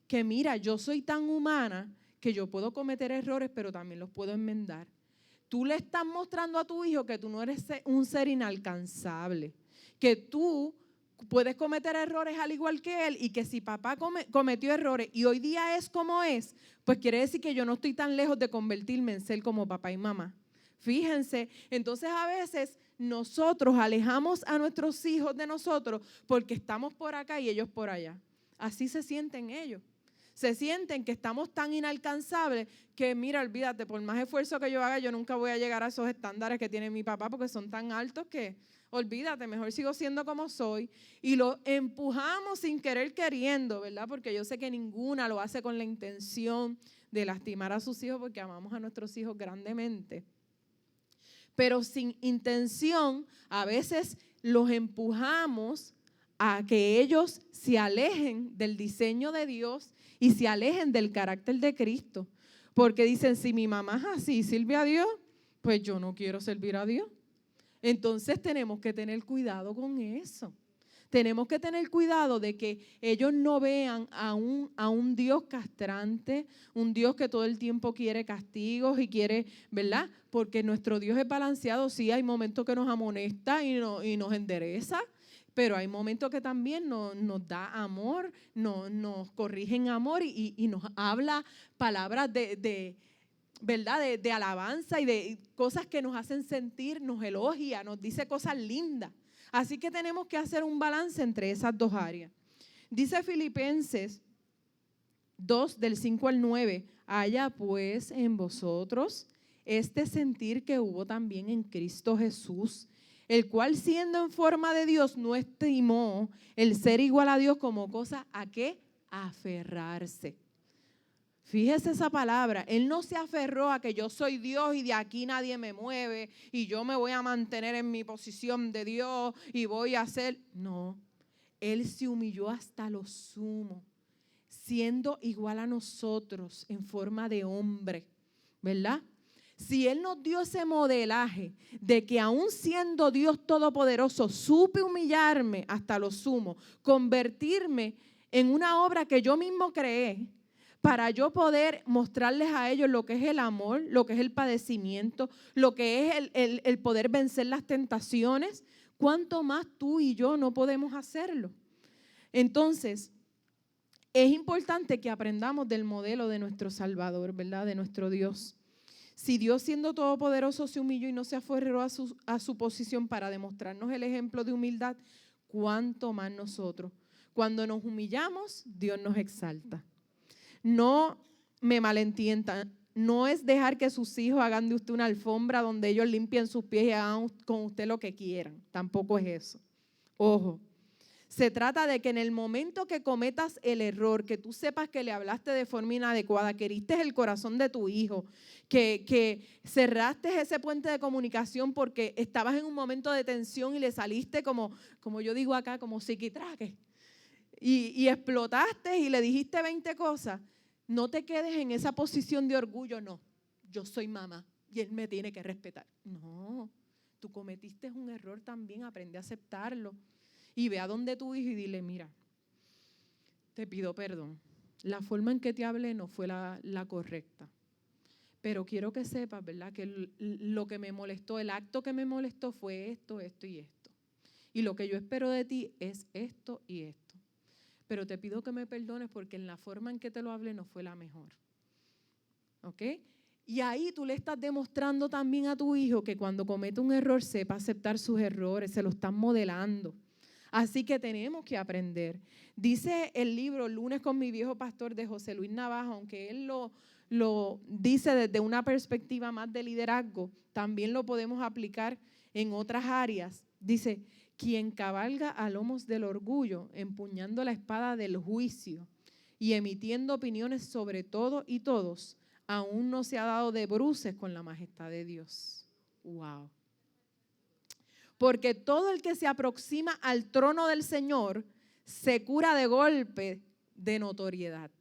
[SPEAKER 2] que mira, yo soy tan humana que yo puedo cometer errores, pero también los puedo enmendar. Tú le estás mostrando a tu hijo que tú no eres un ser inalcanzable, que tú puedes cometer errores al igual que él y que si papá cometió errores y hoy día es como es, pues quiere decir que yo no estoy tan lejos de convertirme en ser como papá y mamá. Fíjense, entonces a veces nosotros alejamos a nuestros hijos de nosotros porque estamos por acá y ellos por allá. Así se sienten ellos. Se sienten que estamos tan inalcanzables que mira, olvídate, por más esfuerzo que yo haga, yo nunca voy a llegar a esos estándares que tiene mi papá porque son tan altos que olvídate, mejor sigo siendo como soy. Y lo empujamos sin querer queriendo, ¿verdad? Porque yo sé que ninguna lo hace con la intención de lastimar a sus hijos porque amamos a nuestros hijos grandemente. Pero sin intención, a veces los empujamos a que ellos se alejen del diseño de Dios y se alejen del carácter de Cristo. Porque dicen, si mi mamá es así, sirve a Dios, pues yo no quiero servir a Dios. Entonces tenemos que tener cuidado con eso. Tenemos que tener cuidado de que ellos no vean a un Dios castrante, un Dios que todo el tiempo quiere castigos y quiere, ¿verdad? Porque nuestro Dios es balanceado. Sí, hay momentos que nos amonesta y nos endereza, pero hay momentos que también nos da amor, nos corrige en amor y nos habla palabras ¿verdad? De alabanza y de cosas que nos hacen sentir, nos elogia, nos dice cosas lindas. Así que tenemos que hacer un balance entre esas dos áreas. Dice Filipenses 2, del 5 al 9, haya pues en vosotros este sentir que hubo también en Cristo Jesús, el cual siendo en forma de Dios no estimó el ser igual a Dios como cosa a qué aferrarse. Fíjese esa palabra, Él no se aferró a que yo soy Dios y de aquí nadie me mueve y yo me voy a mantener en mi posición de Dios y voy a hacer, no. Él se humilló hasta lo sumo, siendo igual a nosotros en forma de hombre, ¿verdad? Si Él nos dio ese modelaje de que aún siendo Dios Todopoderoso, supe humillarme hasta lo sumo, convertirme en una obra que yo mismo creé, para yo poder mostrarles a ellos lo que es el amor, lo que es el padecimiento, lo que es el poder vencer las tentaciones, ¿cuánto más tú y yo no podemos hacerlo? Entonces, es importante que aprendamos del modelo de nuestro Salvador, ¿verdad? De nuestro Dios. Si Dios, siendo todopoderoso, se humilló y no se aferró a su posición para demostrarnos el ejemplo de humildad, ¿cuánto más nosotros? Cuando nos humillamos, Dios nos exalta. No me malentiendan, no es dejar que sus hijos hagan de usted una alfombra donde ellos limpien sus pies y hagan con usted lo que quieran. Tampoco es eso. Ojo. Se trata de que en el momento que cometas el error, que tú sepas que le hablaste de forma inadecuada, que heriste el corazón de tu hijo, que cerraste ese puente de comunicación porque estabas en un momento de tensión y le saliste como yo digo acá, como psiquitraque, y explotaste y le dijiste 20 cosas, no te quedes en esa posición de orgullo, no, yo soy mamá y él me tiene que respetar. No, tú cometiste un error también, aprende a aceptarlo. Y ve a donde tu hijo y dile, mira, te pido perdón. La forma en que te hablé no fue la correcta. Pero quiero que sepas, ¿verdad? Que lo que me molestó, el acto que me molestó fue esto, esto y esto. Y lo que yo espero de ti es esto y esto. Pero te pido que me perdones porque en la forma en que te lo hablé no fue la mejor. ¿Ok? Y ahí tú le estás demostrando también a tu hijo que cuando comete un error sepa aceptar sus errores, se lo están modelando. Así que tenemos que aprender. Dice el libro Lunes con mi viejo pastor de José Luis Navajo, aunque él lo dice desde una perspectiva más de liderazgo, también lo podemos aplicar en otras áreas. Dice, quien cabalga a lomos del orgullo, empuñando la espada del juicio y emitiendo opiniones sobre todo y todos, aún no se ha dado de bruces con la majestad de Dios. ¡Wow! Porque todo el que se aproxima al trono del Señor se cura de golpe de notoriedad.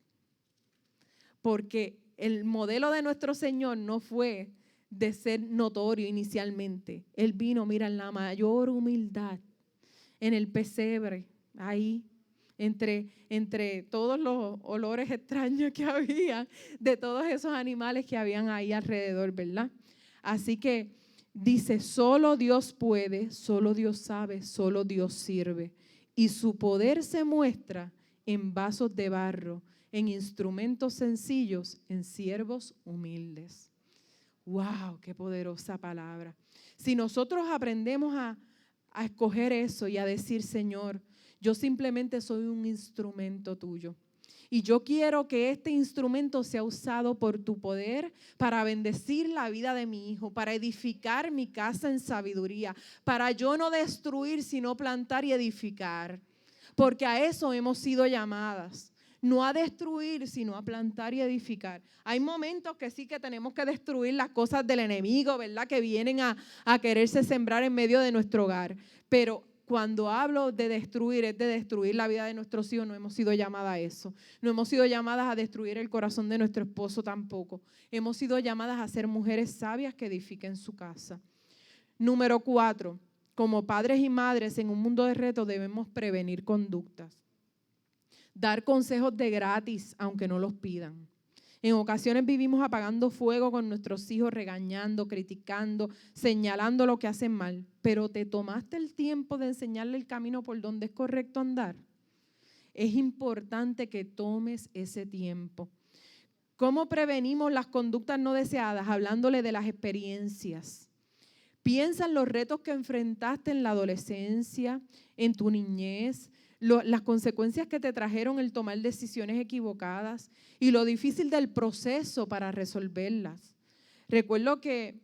[SPEAKER 2] Porque el modelo de nuestro Señor no fue de ser notorio inicialmente. Él vino, mira, en la mayor humildad, en el pesebre, ahí, entre todos los olores extraños que había, de todos esos animales que habían ahí alrededor, ¿verdad? Así que dice, solo Dios puede, solo Dios sabe, solo Dios sirve. Y su poder se muestra en vasos de barro, en instrumentos sencillos, en siervos humildes. ¡Wow! ¡Qué poderosa palabra! Si nosotros aprendemos a escoger eso y a decir, Señor, yo simplemente soy un instrumento tuyo. Y yo quiero que este instrumento sea usado por tu poder para bendecir la vida de mi hijo, para edificar mi casa en sabiduría, para yo no destruir, sino plantar y edificar. Porque a eso hemos sido llamadas. No a destruir, sino a plantar y edificar. Hay momentos que sí que tenemos que destruir las cosas del enemigo, ¿verdad? Que vienen a quererse sembrar en medio de nuestro hogar. Pero cuando hablo de destruir, es de destruir la vida de nuestros hijos. No hemos sido llamadas a eso. No hemos sido llamadas a destruir el corazón de nuestro esposo tampoco. Hemos sido llamadas a ser mujeres sabias que edifiquen su casa. Número 4. Como padres y madres en un mundo de retos debemos prevenir conductas. Dar consejos de gratis, aunque no los pidan. En ocasiones vivimos apagando fuego con nuestros hijos, regañando, criticando, señalando lo que hacen mal. Pero ¿te tomaste el tiempo de enseñarle el camino por donde es correcto andar? Es importante que tomes ese tiempo. ¿Cómo prevenimos las conductas no deseadas? Hablándole de las experiencias. Piensa en los retos que enfrentaste en la adolescencia, en tu niñez, las consecuencias que te trajeron el tomar decisiones equivocadas y lo difícil del proceso para resolverlas. Recuerdo que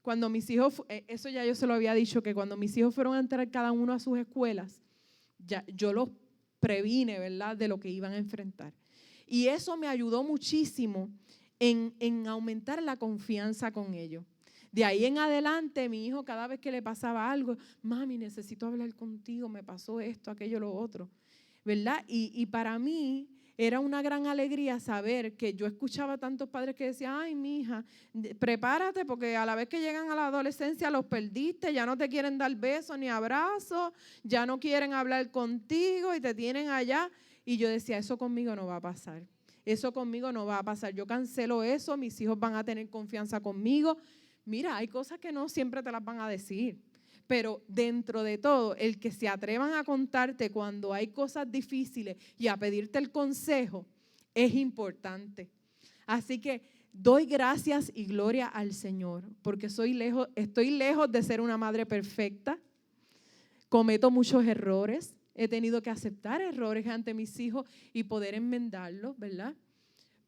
[SPEAKER 2] cuando mis hijos, eso ya yo se lo había dicho, que cuando mis hijos fueron a entrar cada uno a sus escuelas, ya yo los previne, ¿verdad?, de lo que iban a enfrentar. Y eso me ayudó muchísimo en aumentar la confianza con ellos. De ahí en adelante, mi hijo cada vez que le pasaba algo, mami, necesito hablar contigo, me pasó esto, aquello, lo otro, ¿verdad? Y para mí era una gran alegría saber que yo escuchaba tantos padres que decían, ay, mija, prepárate porque a la vez que llegan a la adolescencia los perdiste, ya no te quieren dar besos ni abrazos, ya no quieren hablar contigo y te tienen allá. Y yo decía, eso conmigo no va a pasar, eso conmigo no va a pasar, yo cancelo eso, mis hijos van a tener confianza conmigo. Mira, hay cosas que no siempre te las van a decir, pero dentro de todo, el que se atrevan a contarte cuando hay cosas difíciles y a pedirte el consejo es importante. Así que doy gracias y gloria al Señor, porque estoy lejos de ser una madre perfecta. Cometo muchos errores, he tenido que aceptar errores ante mis hijos y poder enmendarlos, ¿verdad?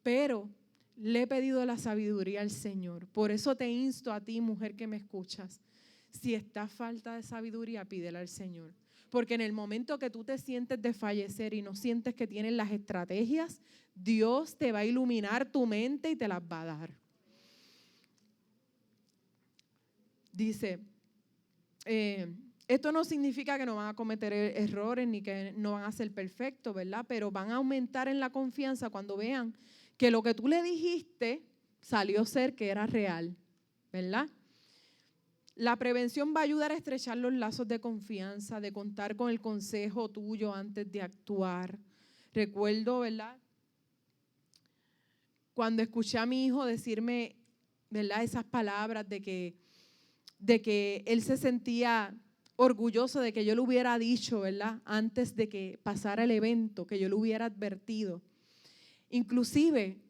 [SPEAKER 2] Pero le he pedido la sabiduría al Señor. Por eso te insto a ti, mujer que me escuchas. Si está falta de sabiduría, pídela al Señor. Porque en el momento que tú te sientes desfallecer y no sientes que tienes las estrategias, Dios te va a iluminar tu mente y te las va a dar. Dice, esto no significa que no van a cometer errores ni que no van a ser perfectos, ¿verdad? Pero van a aumentar en la confianza cuando vean que lo que tú le dijiste salió ser que era real, ¿verdad? La prevención va a ayudar a estrechar los lazos de confianza, de contar con el consejo tuyo antes de actuar. Recuerdo, ¿verdad? Cuando escuché a mi hijo decirme, ¿verdad? Esas palabras de que él se sentía orgulloso de que yo le hubiera dicho, ¿verdad? Antes de que pasara el evento, que yo le hubiera advertido. Inclusive,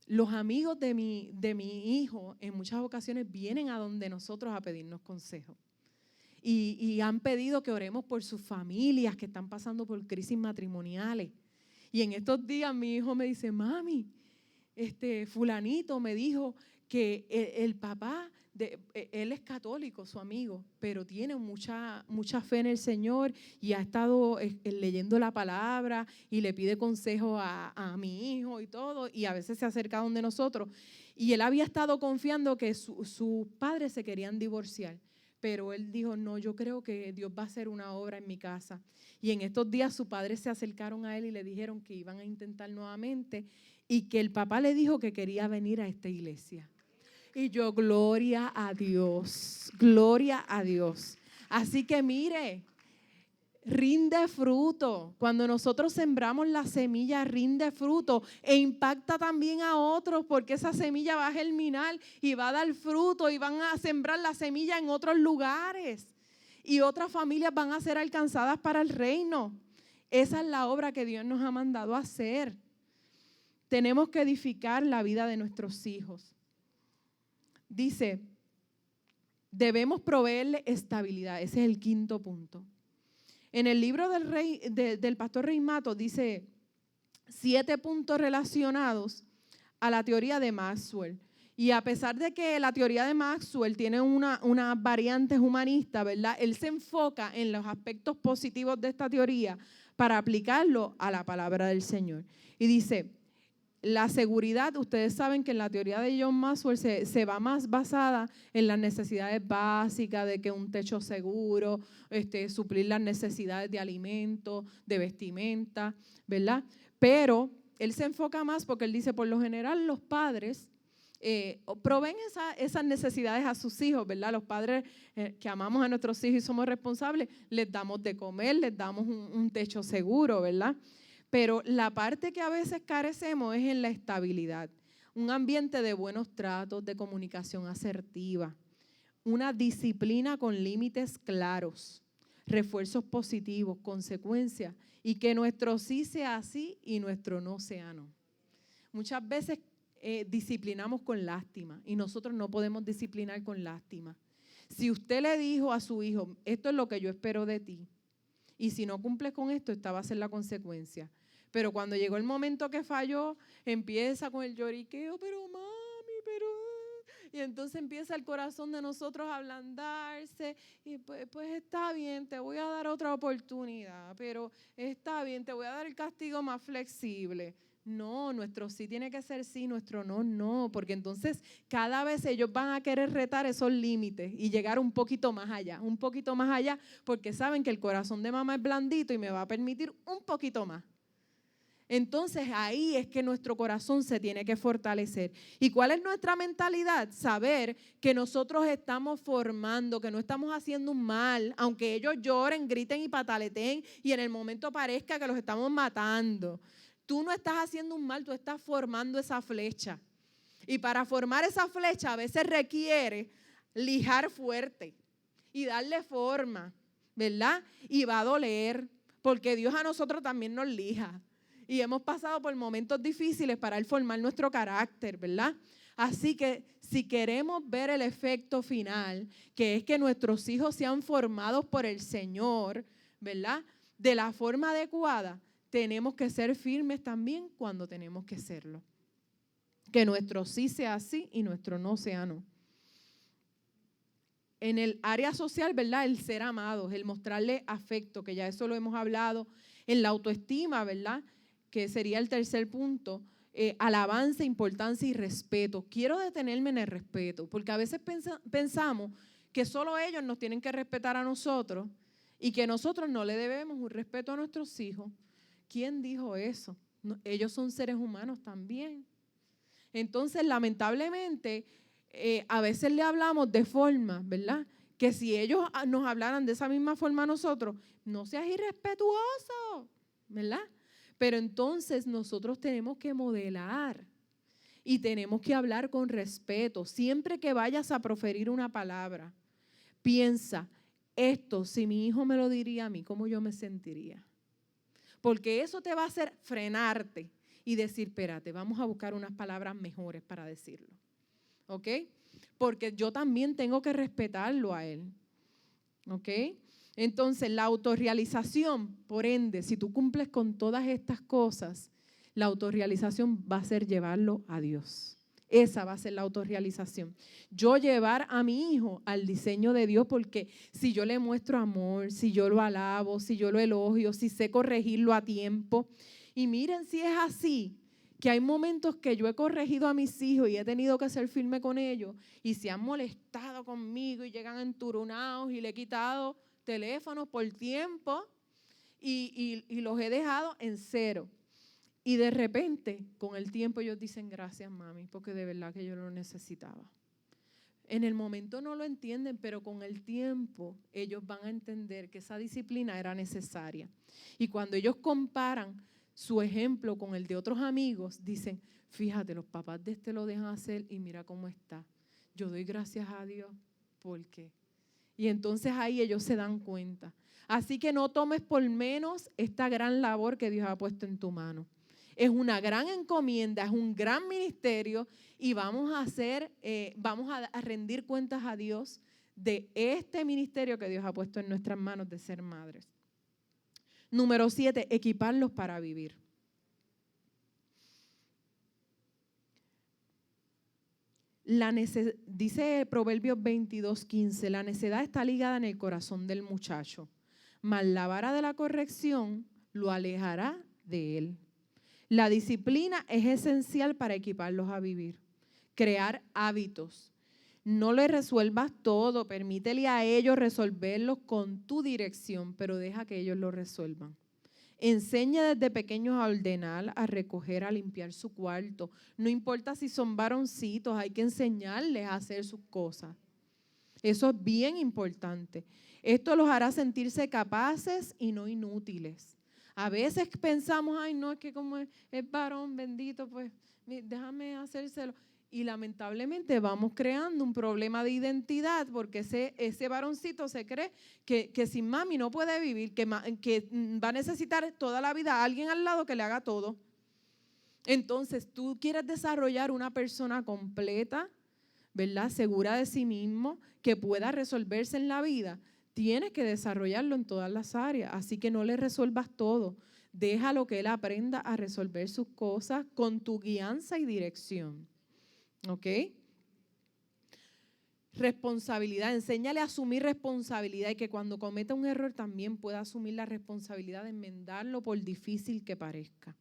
[SPEAKER 2] los amigos de mi hijo en muchas ocasiones vienen a donde nosotros a pedirnos consejos. Y han pedido que oremos por sus familias que están pasando por crisis matrimoniales. Y en estos días mi hijo me dice, mami, fulanito me dijo que el papá, él es católico, su amigo, pero tiene mucha fe en el Señor y ha estado leyendo la palabra y le pide consejo a mi hijo y todo, y a veces se acerca donde nosotros. Y él había estado confiando que sus padres se querían divorciar, pero él dijo, no, yo creo que Dios va a hacer una obra en mi casa. Y en estos días sus padres se acercaron a él y le dijeron que iban a intentar nuevamente y que el papá le dijo que quería venir a esta iglesia. Y yo, gloria a Dios, gloria a Dios. Así que mire, rinde fruto. Cuando nosotros sembramos la semilla, rinde fruto e impacta también a otros porque esa semilla va a germinar y va a dar fruto y van a sembrar la semilla en otros lugares y otras familias van a ser alcanzadas para el reino. Esa es la obra que Dios nos ha mandado a hacer. Tenemos que edificar la vida de nuestros hijos. Dice, debemos proveerle estabilidad. Ese es el quinto punto. En el libro del pastor Rey Matos dice 7 puntos relacionados a la teoría de Maxwell. Y a pesar de que la teoría de Maxwell tiene unas variantes humanistas, ¿verdad? Él se enfoca en los aspectos positivos de esta teoría para aplicarlo a la palabra del Señor. Y dice, la seguridad, ustedes saben que en la teoría de John Maxwell se va más basada en las necesidades básicas de que un techo seguro, suplir las necesidades de alimento, de vestimenta, ¿verdad? Pero él se enfoca más porque él dice, por lo general los padres proveen esas necesidades a sus hijos, ¿verdad? Los padres que amamos a nuestros hijos y somos responsables, les damos de comer, les damos un techo seguro, ¿verdad? Pero la parte que a veces carecemos es en la estabilidad, un ambiente de buenos tratos, de comunicación asertiva, una disciplina con límites claros, refuerzos positivos, consecuencias, y que nuestro sí sea sí y nuestro no sea no. Muchas veces disciplinamos con lástima y nosotros no podemos disciplinar con lástima. Si usted le dijo a su hijo, esto es lo que yo espero de ti, y si no cumples con esto, esta va a ser la consecuencia. Pero cuando llegó el momento que falló, empieza con el lloriqueo, pero mami, pero... Y entonces empieza el corazón de nosotros a ablandarse y pues está bien, te voy a dar otra oportunidad, pero está bien, te voy a dar el castigo más flexible. No, nuestro sí tiene que ser sí, nuestro no, no, porque entonces cada vez ellos van a querer retar esos límites y llegar un poquito más allá, porque saben que el corazón de mamá es blandito y me va a permitir un poquito más. Entonces ahí es que nuestro corazón se tiene que fortalecer. ¿Y cuál es nuestra mentalidad? Saber que nosotros estamos formando, que no estamos haciendo un mal, aunque ellos lloren, griten y pataleteen y en el momento parezca que los estamos matando. Tú no estás haciendo un mal, tú estás formando esa flecha. Y para formar esa flecha a veces requiere lijar fuerte y darle forma, ¿verdad? Y va a doler, porque Dios a nosotros también nos lija. Y hemos pasado por momentos difíciles para Él formar nuestro carácter, ¿verdad? Así que si queremos ver el efecto final, que es que nuestros hijos sean formados por el Señor, ¿verdad? De la forma adecuada, tenemos que ser firmes también cuando tenemos que serlo. Que nuestro sí sea sí y nuestro no sea no. En el área social, ¿verdad? El ser amados, el mostrarle afecto, que ya eso lo hemos hablado. En la autoestima, ¿verdad? Que sería el tercer punto. Alabanza, importancia y respeto. Quiero detenerme en el respeto, porque a veces pensamos que solo ellos nos tienen que respetar a nosotros y que nosotros no le debemos un respeto a nuestros hijos. ¿Quién dijo eso? No, ellos son seres humanos también. Entonces, lamentablemente, a veces le hablamos de forma, ¿verdad? Que si ellos nos hablaran de esa misma forma a nosotros, no seas irrespetuoso, ¿verdad? Pero entonces nosotros tenemos que modelar y tenemos que hablar con respeto. Siempre que vayas a proferir una palabra, piensa, esto, si mi hijo me lo diría a mí, ¿cómo yo me sentiría? Porque eso te va a hacer frenarte y decir, espérate, vamos a buscar unas palabras mejores para decirlo. ¿Ok? Porque yo también tengo que respetarlo a él. ¿Ok? Entonces, la autorrealización, por ende, si tú cumples con todas estas cosas, la autorrealización va a ser llevarlo a Dios. Esa va a ser la autorrealización. Yo llevar a mi hijo al diseño de Dios, porque si yo le muestro amor, si yo lo alabo, si yo lo elogio, si sé corregirlo a tiempo. Y miren si es así, que hay momentos que yo he corregido a mis hijos y he tenido que ser firme con ellos y se han molestado conmigo y llegan enturunados y le he quitado teléfonos por tiempo y los he dejado en cero. Y de repente, con el tiempo, ellos dicen, gracias, mami, porque de verdad que yo lo necesitaba. En el momento no lo entienden, pero con el tiempo ellos van a entender que esa disciplina era necesaria. Y cuando ellos comparan su ejemplo con el de otros amigos, dicen, fíjate, los papás de este lo dejan hacer y mira cómo está. Yo doy gracias a Dios, ¿por qué? Y entonces ahí ellos se dan cuenta. Así que no tomes por menos esta gran labor que Dios ha puesto en tu mano. Es una gran encomienda, es un gran ministerio y vamos a rendir cuentas a Dios de este ministerio que Dios ha puesto en nuestras manos de ser madres. Número 7, equiparlos para vivir. Dice Proverbios 22:15, la necedad está ligada en el corazón del muchacho, mas la vara de la corrección lo alejará de él. La disciplina es esencial para equiparlos a vivir. Crear hábitos. No le resuelvas todo, permítele a ellos resolverlos con tu dirección, pero deja que ellos lo resuelvan. Enseña desde pequeños a ordenar, a recoger, a limpiar su cuarto. No importa si son varoncitos, hay que enseñarles a hacer sus cosas. Eso es bien importante. Esto los hará sentirse capaces y no inútiles. A veces pensamos, ay no, es que como es varón bendito, pues déjame hacérselo. Y lamentablemente vamos creando un problema de identidad porque ese varoncito se cree que sin mami no puede vivir, que va a necesitar toda la vida a alguien al lado que le haga todo. Entonces tú quieres desarrollar una persona completa, ¿verdad? Segura de sí mismo, que pueda resolverse en la vida. Tienes que desarrollarlo en todas las áreas, así que no le resuelvas todo. Déjalo que él aprenda a resolver sus cosas con tu guianza y dirección. ¿Ok? Responsabilidad. Enséñale a asumir responsabilidad y que cuando cometa un error también pueda asumir la responsabilidad de enmendarlo por difícil que parezca.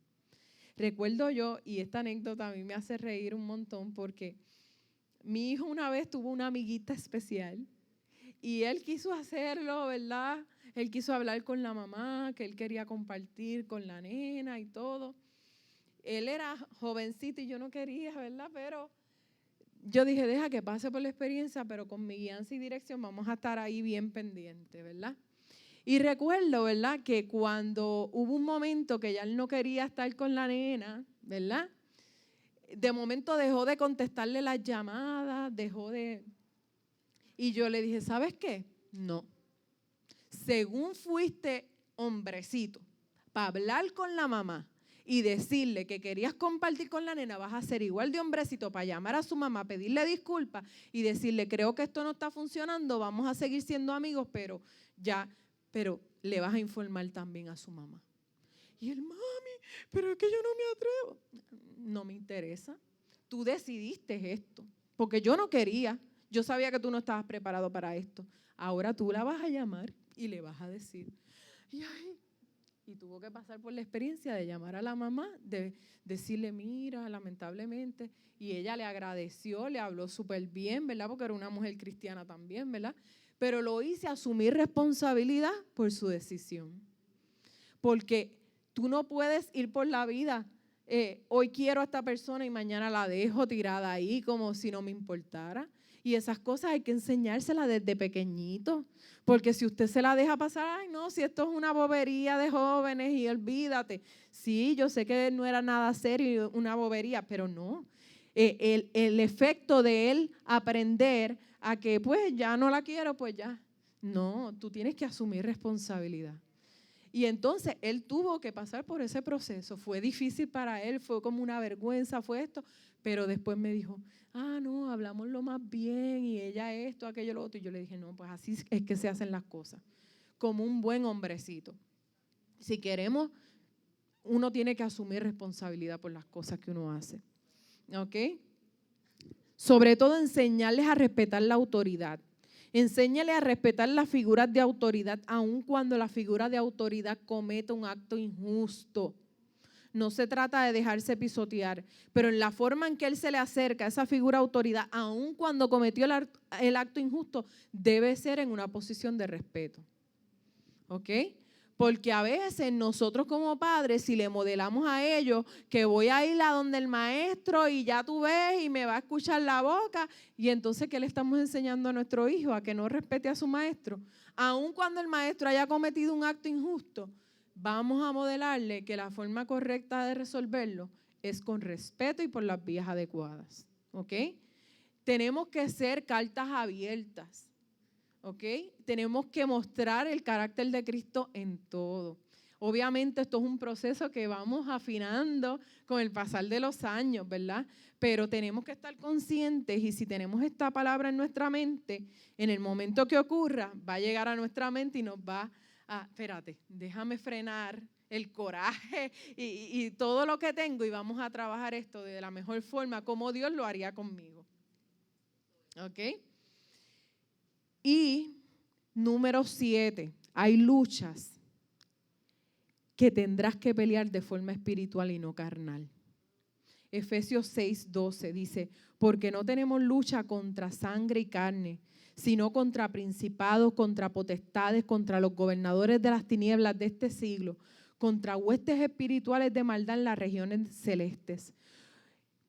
[SPEAKER 2] Recuerdo yo, y esta anécdota a mí me hace reír un montón porque mi hijo una vez tuvo una amiguita especial y él quiso hacerlo, ¿verdad? Él quiso hablar con la mamá, que él quería compartir con la nena y todo. Él era jovencito y yo no quería, ¿verdad? Pero yo dije, deja que pase por la experiencia, pero con mi guianza y dirección vamos a estar ahí bien pendientes, ¿verdad? Y recuerdo, ¿verdad?, que cuando hubo un momento que ya él no quería estar con la nena, ¿verdad?, de momento dejó de contestarle las llamadas, y yo le dije, ¿sabes qué? No. Según fuiste hombrecito para hablar con la mamá y decirle que querías compartir con la nena, vas a ser igual de hombrecito para llamar a su mamá, pedirle disculpas y decirle, creo que esto no está funcionando, vamos a seguir siendo amigos, pero le vas a informar también a su mamá. Y él, mami, pero es que yo no me atrevo. No me interesa. Tú decidiste esto, porque yo no quería. Yo sabía que tú no estabas preparado para esto. Ahora tú la vas a llamar y le vas a decir. Y tuvo que pasar por la experiencia de llamar a la mamá, de decirle, mira, lamentablemente. Y ella le agradeció, le habló súper bien, ¿verdad? Porque era una mujer cristiana también, ¿verdad? Pero lo hice asumir responsabilidad por su decisión. Porque tú no puedes ir por la vida, hoy quiero a esta persona y mañana la dejo tirada ahí como si no me importara. Y esas cosas hay que enseñárselas desde pequeñito, porque si usted se la deja pasar, ay no, si esto es una bobería de jóvenes y olvídate. Sí, yo sé que no era nada serio, una bobería, pero no. El efecto de él aprender a que pues ya no la quiero, pues ya. No, tú tienes que asumir responsabilidad. Y entonces él tuvo que pasar por ese proceso. Fue difícil para él, fue como una vergüenza, fue esto. Pero después me dijo, no, hablamos lo más bien y ella esto, aquello, lo otro. Y yo le dije, no, pues así es que se hacen las cosas. Como un buen hombrecito. Si queremos, uno tiene que asumir responsabilidad por las cosas que uno hace. ¿Ok? Sobre todo enseñarles a respetar la autoridad. Enséñale a respetar las figuras de autoridad, aun cuando la figura de autoridad cometa un acto injusto. No se trata de dejarse pisotear, pero en la forma en que él se le acerca a esa figura de autoridad, aun cuando cometió el acto injusto, debe ser en una posición de respeto. ¿Ok? Porque a veces nosotros como padres, si le modelamos a ellos que voy a ir a donde el maestro y ya tú ves y me va a escuchar la boca, y entonces ¿qué le estamos enseñando a nuestro hijo? A que no respete a su maestro. Aun cuando el maestro haya cometido un acto injusto, vamos a modelarle que la forma correcta de resolverlo es con respeto y por las vías adecuadas. ¿Ok? Tenemos que ser cartas abiertas. ¿Ok? Tenemos que mostrar el carácter de Cristo en todo. Obviamente esto es un proceso que vamos afinando con el pasar de los años, ¿verdad? Pero tenemos que estar conscientes y si tenemos esta palabra en nuestra mente, en el momento que ocurra, va a llegar a nuestra mente y nos va a, espérate, déjame frenar el coraje y todo lo que tengo y vamos a trabajar esto de la mejor forma, como Dios lo haría conmigo. ¿Ok? Y número 7, hay luchas que tendrás que pelear de forma espiritual y no carnal. Efesios 6:12 dice, porque no tenemos lucha contra sangre y carne, sino contra principados, contra potestades, contra los gobernadores de las tinieblas de este siglo, contra huestes espirituales de maldad en las regiones celestes.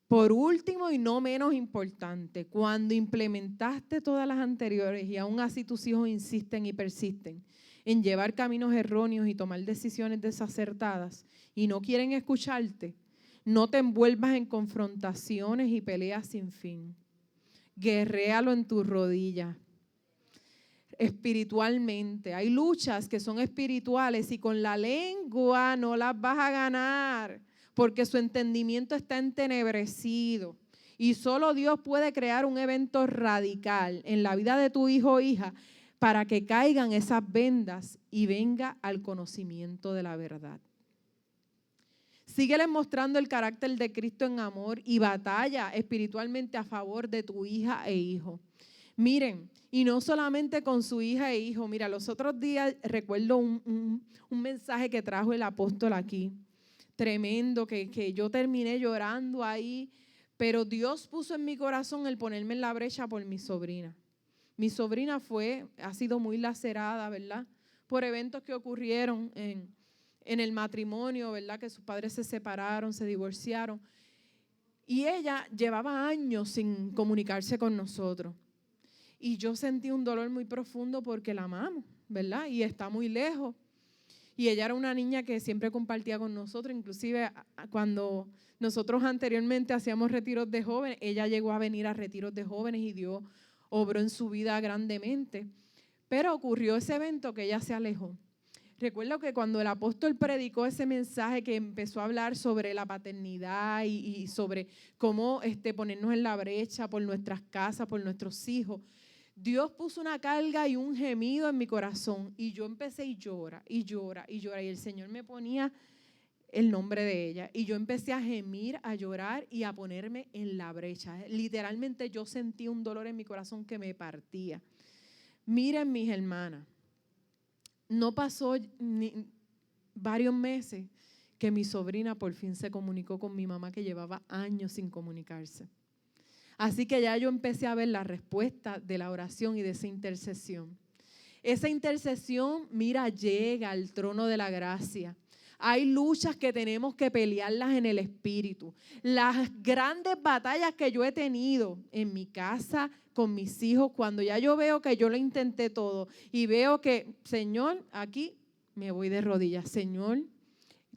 [SPEAKER 2] Por último y no menos importante, cuando implementaste todas las anteriores y aún así tus hijos insisten y persisten en llevar caminos erróneos y tomar decisiones desacertadas y no quieren escucharte, no te envuelvas en confrontaciones y peleas sin fin. Guerréalo en tus rodillas. Espiritualmente, hay luchas que son espirituales y con la lengua no las vas a ganar, porque su entendimiento está entenebrecido. Y solo Dios puede crear un evento radical en la vida de tu hijo o hija para que caigan esas vendas y venga al conocimiento de la verdad. Síguele mostrando el carácter de Cristo en amor y batalla espiritualmente a favor de tu hija e hijo. Miren, y no solamente con su hija e hijo. Mira, los otros días recuerdo un mensaje que trajo el apóstol aquí. tremendo que yo terminé llorando ahí, pero Dios puso en mi corazón el ponerme en la brecha por mi sobrina. Mi sobrina ha sido muy lacerada, ¿verdad? Por eventos que ocurrieron en el matrimonio, ¿verdad? Que sus padres se separaron, se divorciaron. Y ella llevaba años sin comunicarse con nosotros. Y yo sentí un dolor muy profundo porque la amamos, ¿verdad? Y está muy lejos. Y ella era una niña que siempre compartía con nosotros, inclusive cuando nosotros anteriormente hacíamos retiros de jóvenes, ella llegó a venir a retiros de jóvenes y Dios obró en su vida grandemente. Pero ocurrió ese evento que ella se alejó. Recuerdo que cuando el apóstol predicó ese mensaje que empezó a hablar sobre la paternidad y sobre cómo ponernos en la brecha por nuestras casas, por nuestros hijos, Dios puso una carga y un gemido en mi corazón y yo empecé y llora y el Señor me ponía el nombre de ella y yo empecé a gemir, a llorar y a ponerme en la brecha. Literalmente yo sentí un dolor en mi corazón que me partía. Miren, mis hermanas, no pasó ni varios meses que mi sobrina por fin se comunicó con mi mamá, que llevaba años sin comunicarse. Así que ya yo empecé a ver la respuesta de la oración y de esa intercesión. Esa intercesión, mira, llega al trono de la gracia. Hay luchas que tenemos que pelearlas en el espíritu. Las grandes batallas que yo he tenido en mi casa, con mis hijos, cuando ya yo veo que yo lo intenté todo y veo que, Señor, aquí me voy de rodillas. Señor,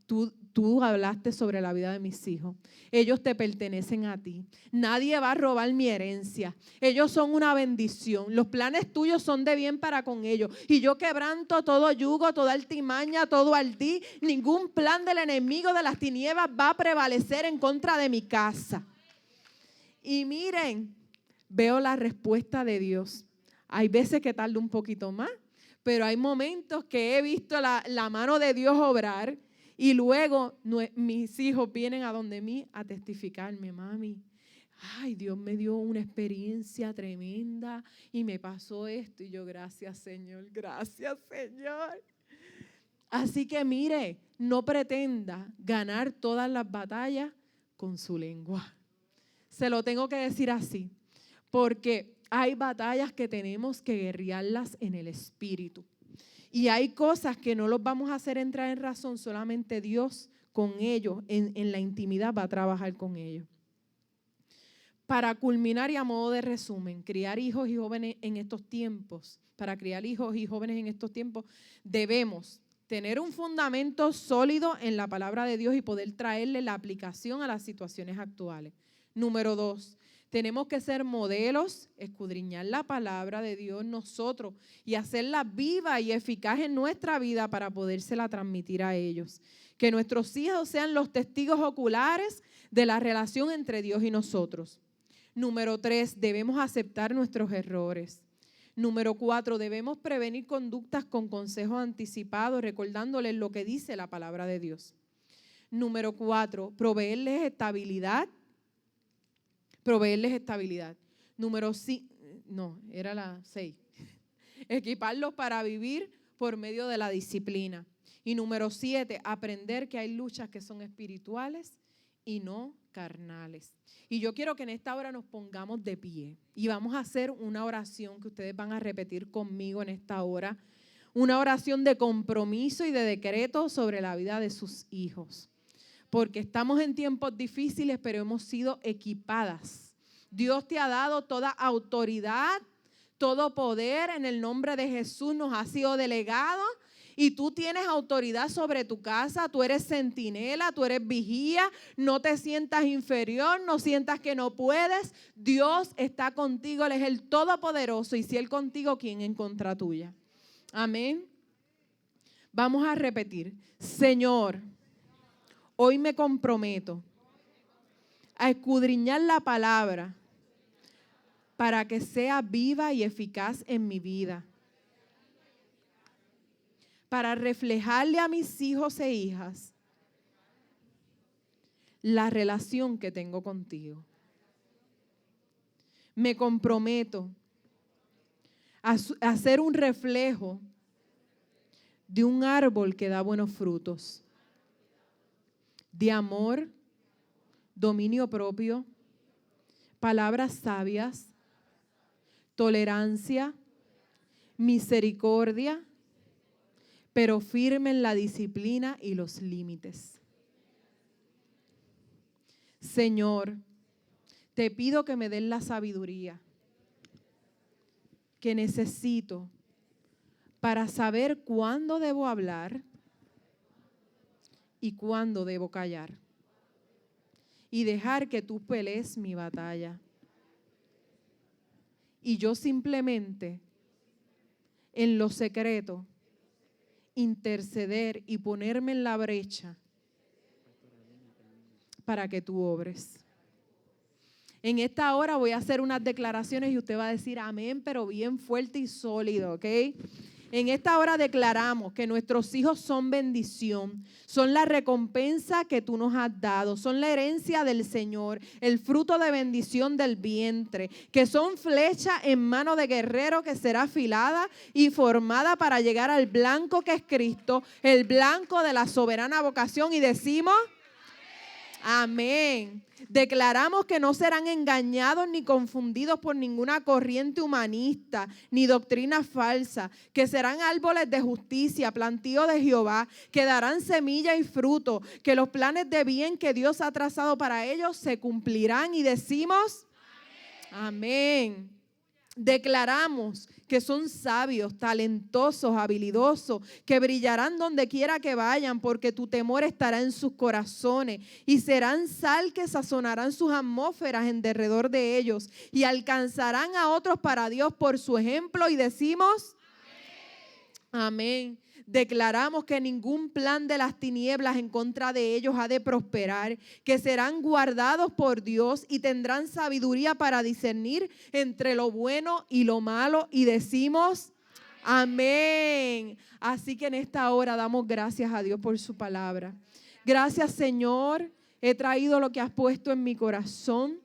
[SPEAKER 2] tú hablaste sobre la vida de mis hijos. Ellos te pertenecen a ti. Nadie va a robar mi herencia. Ellos son una bendición. Los planes tuyos son de bien para con ellos. Y yo quebranto todo yugo, toda altimaña, todo ardí. Ningún plan del enemigo de las tinieblas va a prevalecer en contra de mi casa. Y miren, veo la respuesta de Dios. Hay veces que tarda un poquito más, pero hay momentos que he visto la mano de Dios obrar. Y luego mis hijos vienen a donde mí a testificarme, mami, ay, Dios me dio una experiencia tremenda y me pasó esto. Y yo, gracias Señor, gracias Señor. Así que mire, no pretenda ganar todas las batallas con su lengua. Se lo tengo que decir así, porque hay batallas que tenemos que guerrearlas en el espíritu. Y hay cosas que no los vamos a hacer entrar en razón, solamente Dios con ellos, en la intimidad va a trabajar con ellos. Para culminar y a modo de resumen, criar hijos y jóvenes en estos tiempos, debemos tener un fundamento sólido en la palabra de Dios y poder traerle la aplicación a las situaciones actuales. Número 2, tenemos que ser modelos, escudriñar la palabra de Dios nosotros y hacerla viva y eficaz en nuestra vida para podérsela transmitir a ellos. Que nuestros hijos sean los testigos oculares de la relación entre Dios y nosotros. Número 3, debemos aceptar nuestros errores. Número 4, debemos prevenir conductas con consejos anticipados, recordándoles lo que dice la palabra de Dios. Número 4, proveerles estabilidad. Número 5, era la 6. Equiparlos para vivir por medio de la disciplina. Y número 7, aprender que hay luchas que son espirituales y no carnales. Y yo quiero que en esta hora nos pongamos de pie y vamos a hacer una oración que ustedes van a repetir conmigo en esta hora. Una oración de compromiso y de decreto sobre la vida de sus hijos. Porque estamos en tiempos difíciles, pero hemos sido equipadas. Dios te ha dado toda autoridad, todo poder en el nombre de Jesús nos ha sido delegado y tú tienes autoridad sobre tu casa, tú eres centinela, tú eres vigía, no te sientas inferior, no sientas que no puedes. Dios está contigo, Él es el Todopoderoso y si Él contigo, ¿quién en contra tuya? Amén. Vamos a repetir, Señor, hoy me comprometo a escudriñar la palabra para que sea viva y eficaz en mi vida. Para reflejarle a mis hijos e hijas la relación que tengo contigo. Me comprometo a ser un reflejo de un árbol que da buenos frutos. de amor, dominio propio, palabras sabias, tolerancia, misericordia, pero firme en la disciplina y los límites. Señor, te pido que me des la sabiduría que necesito para saber cuándo debo hablar y cuándo debo callar. Y dejar que tú pelees mi batalla. Y yo simplemente, en lo secreto, interceder y ponerme en la brecha para que tú obres. En esta hora voy a hacer unas declaraciones y usted va a decir amén, pero bien fuerte y sólido, ¿ok? En esta hora declaramos que nuestros hijos son bendición, son la recompensa que tú nos has dado, son la herencia del Señor, el fruto de bendición del vientre, que son flecha en mano de guerrero que será afilada y formada para llegar al blanco que es Cristo, el blanco de la soberana vocación, y decimos amén. Declaramos que no serán engañados ni confundidos por ninguna corriente humanista ni doctrina falsa, que serán árboles de justicia, plantío de Jehová, que darán semilla y fruto, que los planes de bien que Dios ha trazado para ellos se cumplirán, y decimos amén. Declaramos que son sabios, talentosos, habilidosos, que brillarán donde quiera que vayan, porque tu temor estará en sus corazones, y serán sal que sazonarán sus atmósferas en derredor de ellos, y alcanzarán a otros para Dios por su ejemplo, y decimos amén. Declaramos que ningún plan de las tinieblas en contra de ellos ha de prosperar, que serán guardados por Dios y tendrán sabiduría para discernir entre lo bueno y lo malo, y decimos amén. Así que en esta hora damos gracias a Dios por su palabra. Gracias, Señor, he traído lo que has puesto en mi corazón.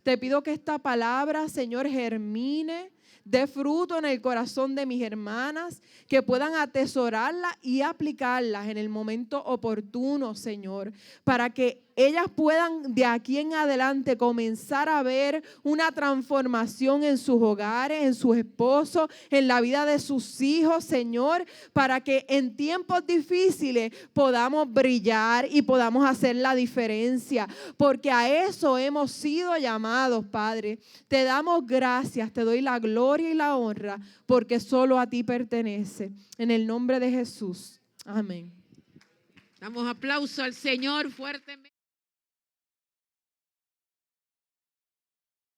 [SPEAKER 2] Te pido que esta palabra, Señor, germine, dé fruto en el corazón de mis hermanas, que puedan atesorarla y aplicarlas en el momento oportuno, Señor, para que ellas puedan de aquí en adelante comenzar a ver una transformación en sus hogares, en sus esposos, en la vida de sus hijos, Señor, para que en tiempos difíciles podamos brillar y podamos hacer la diferencia, porque a eso hemos sido llamados, Padre. Te damos gracias, te doy la gloria y la honra, porque solo a ti pertenece. En el nombre de Jesús. Amén.
[SPEAKER 3] Damos aplauso al Señor fuertemente.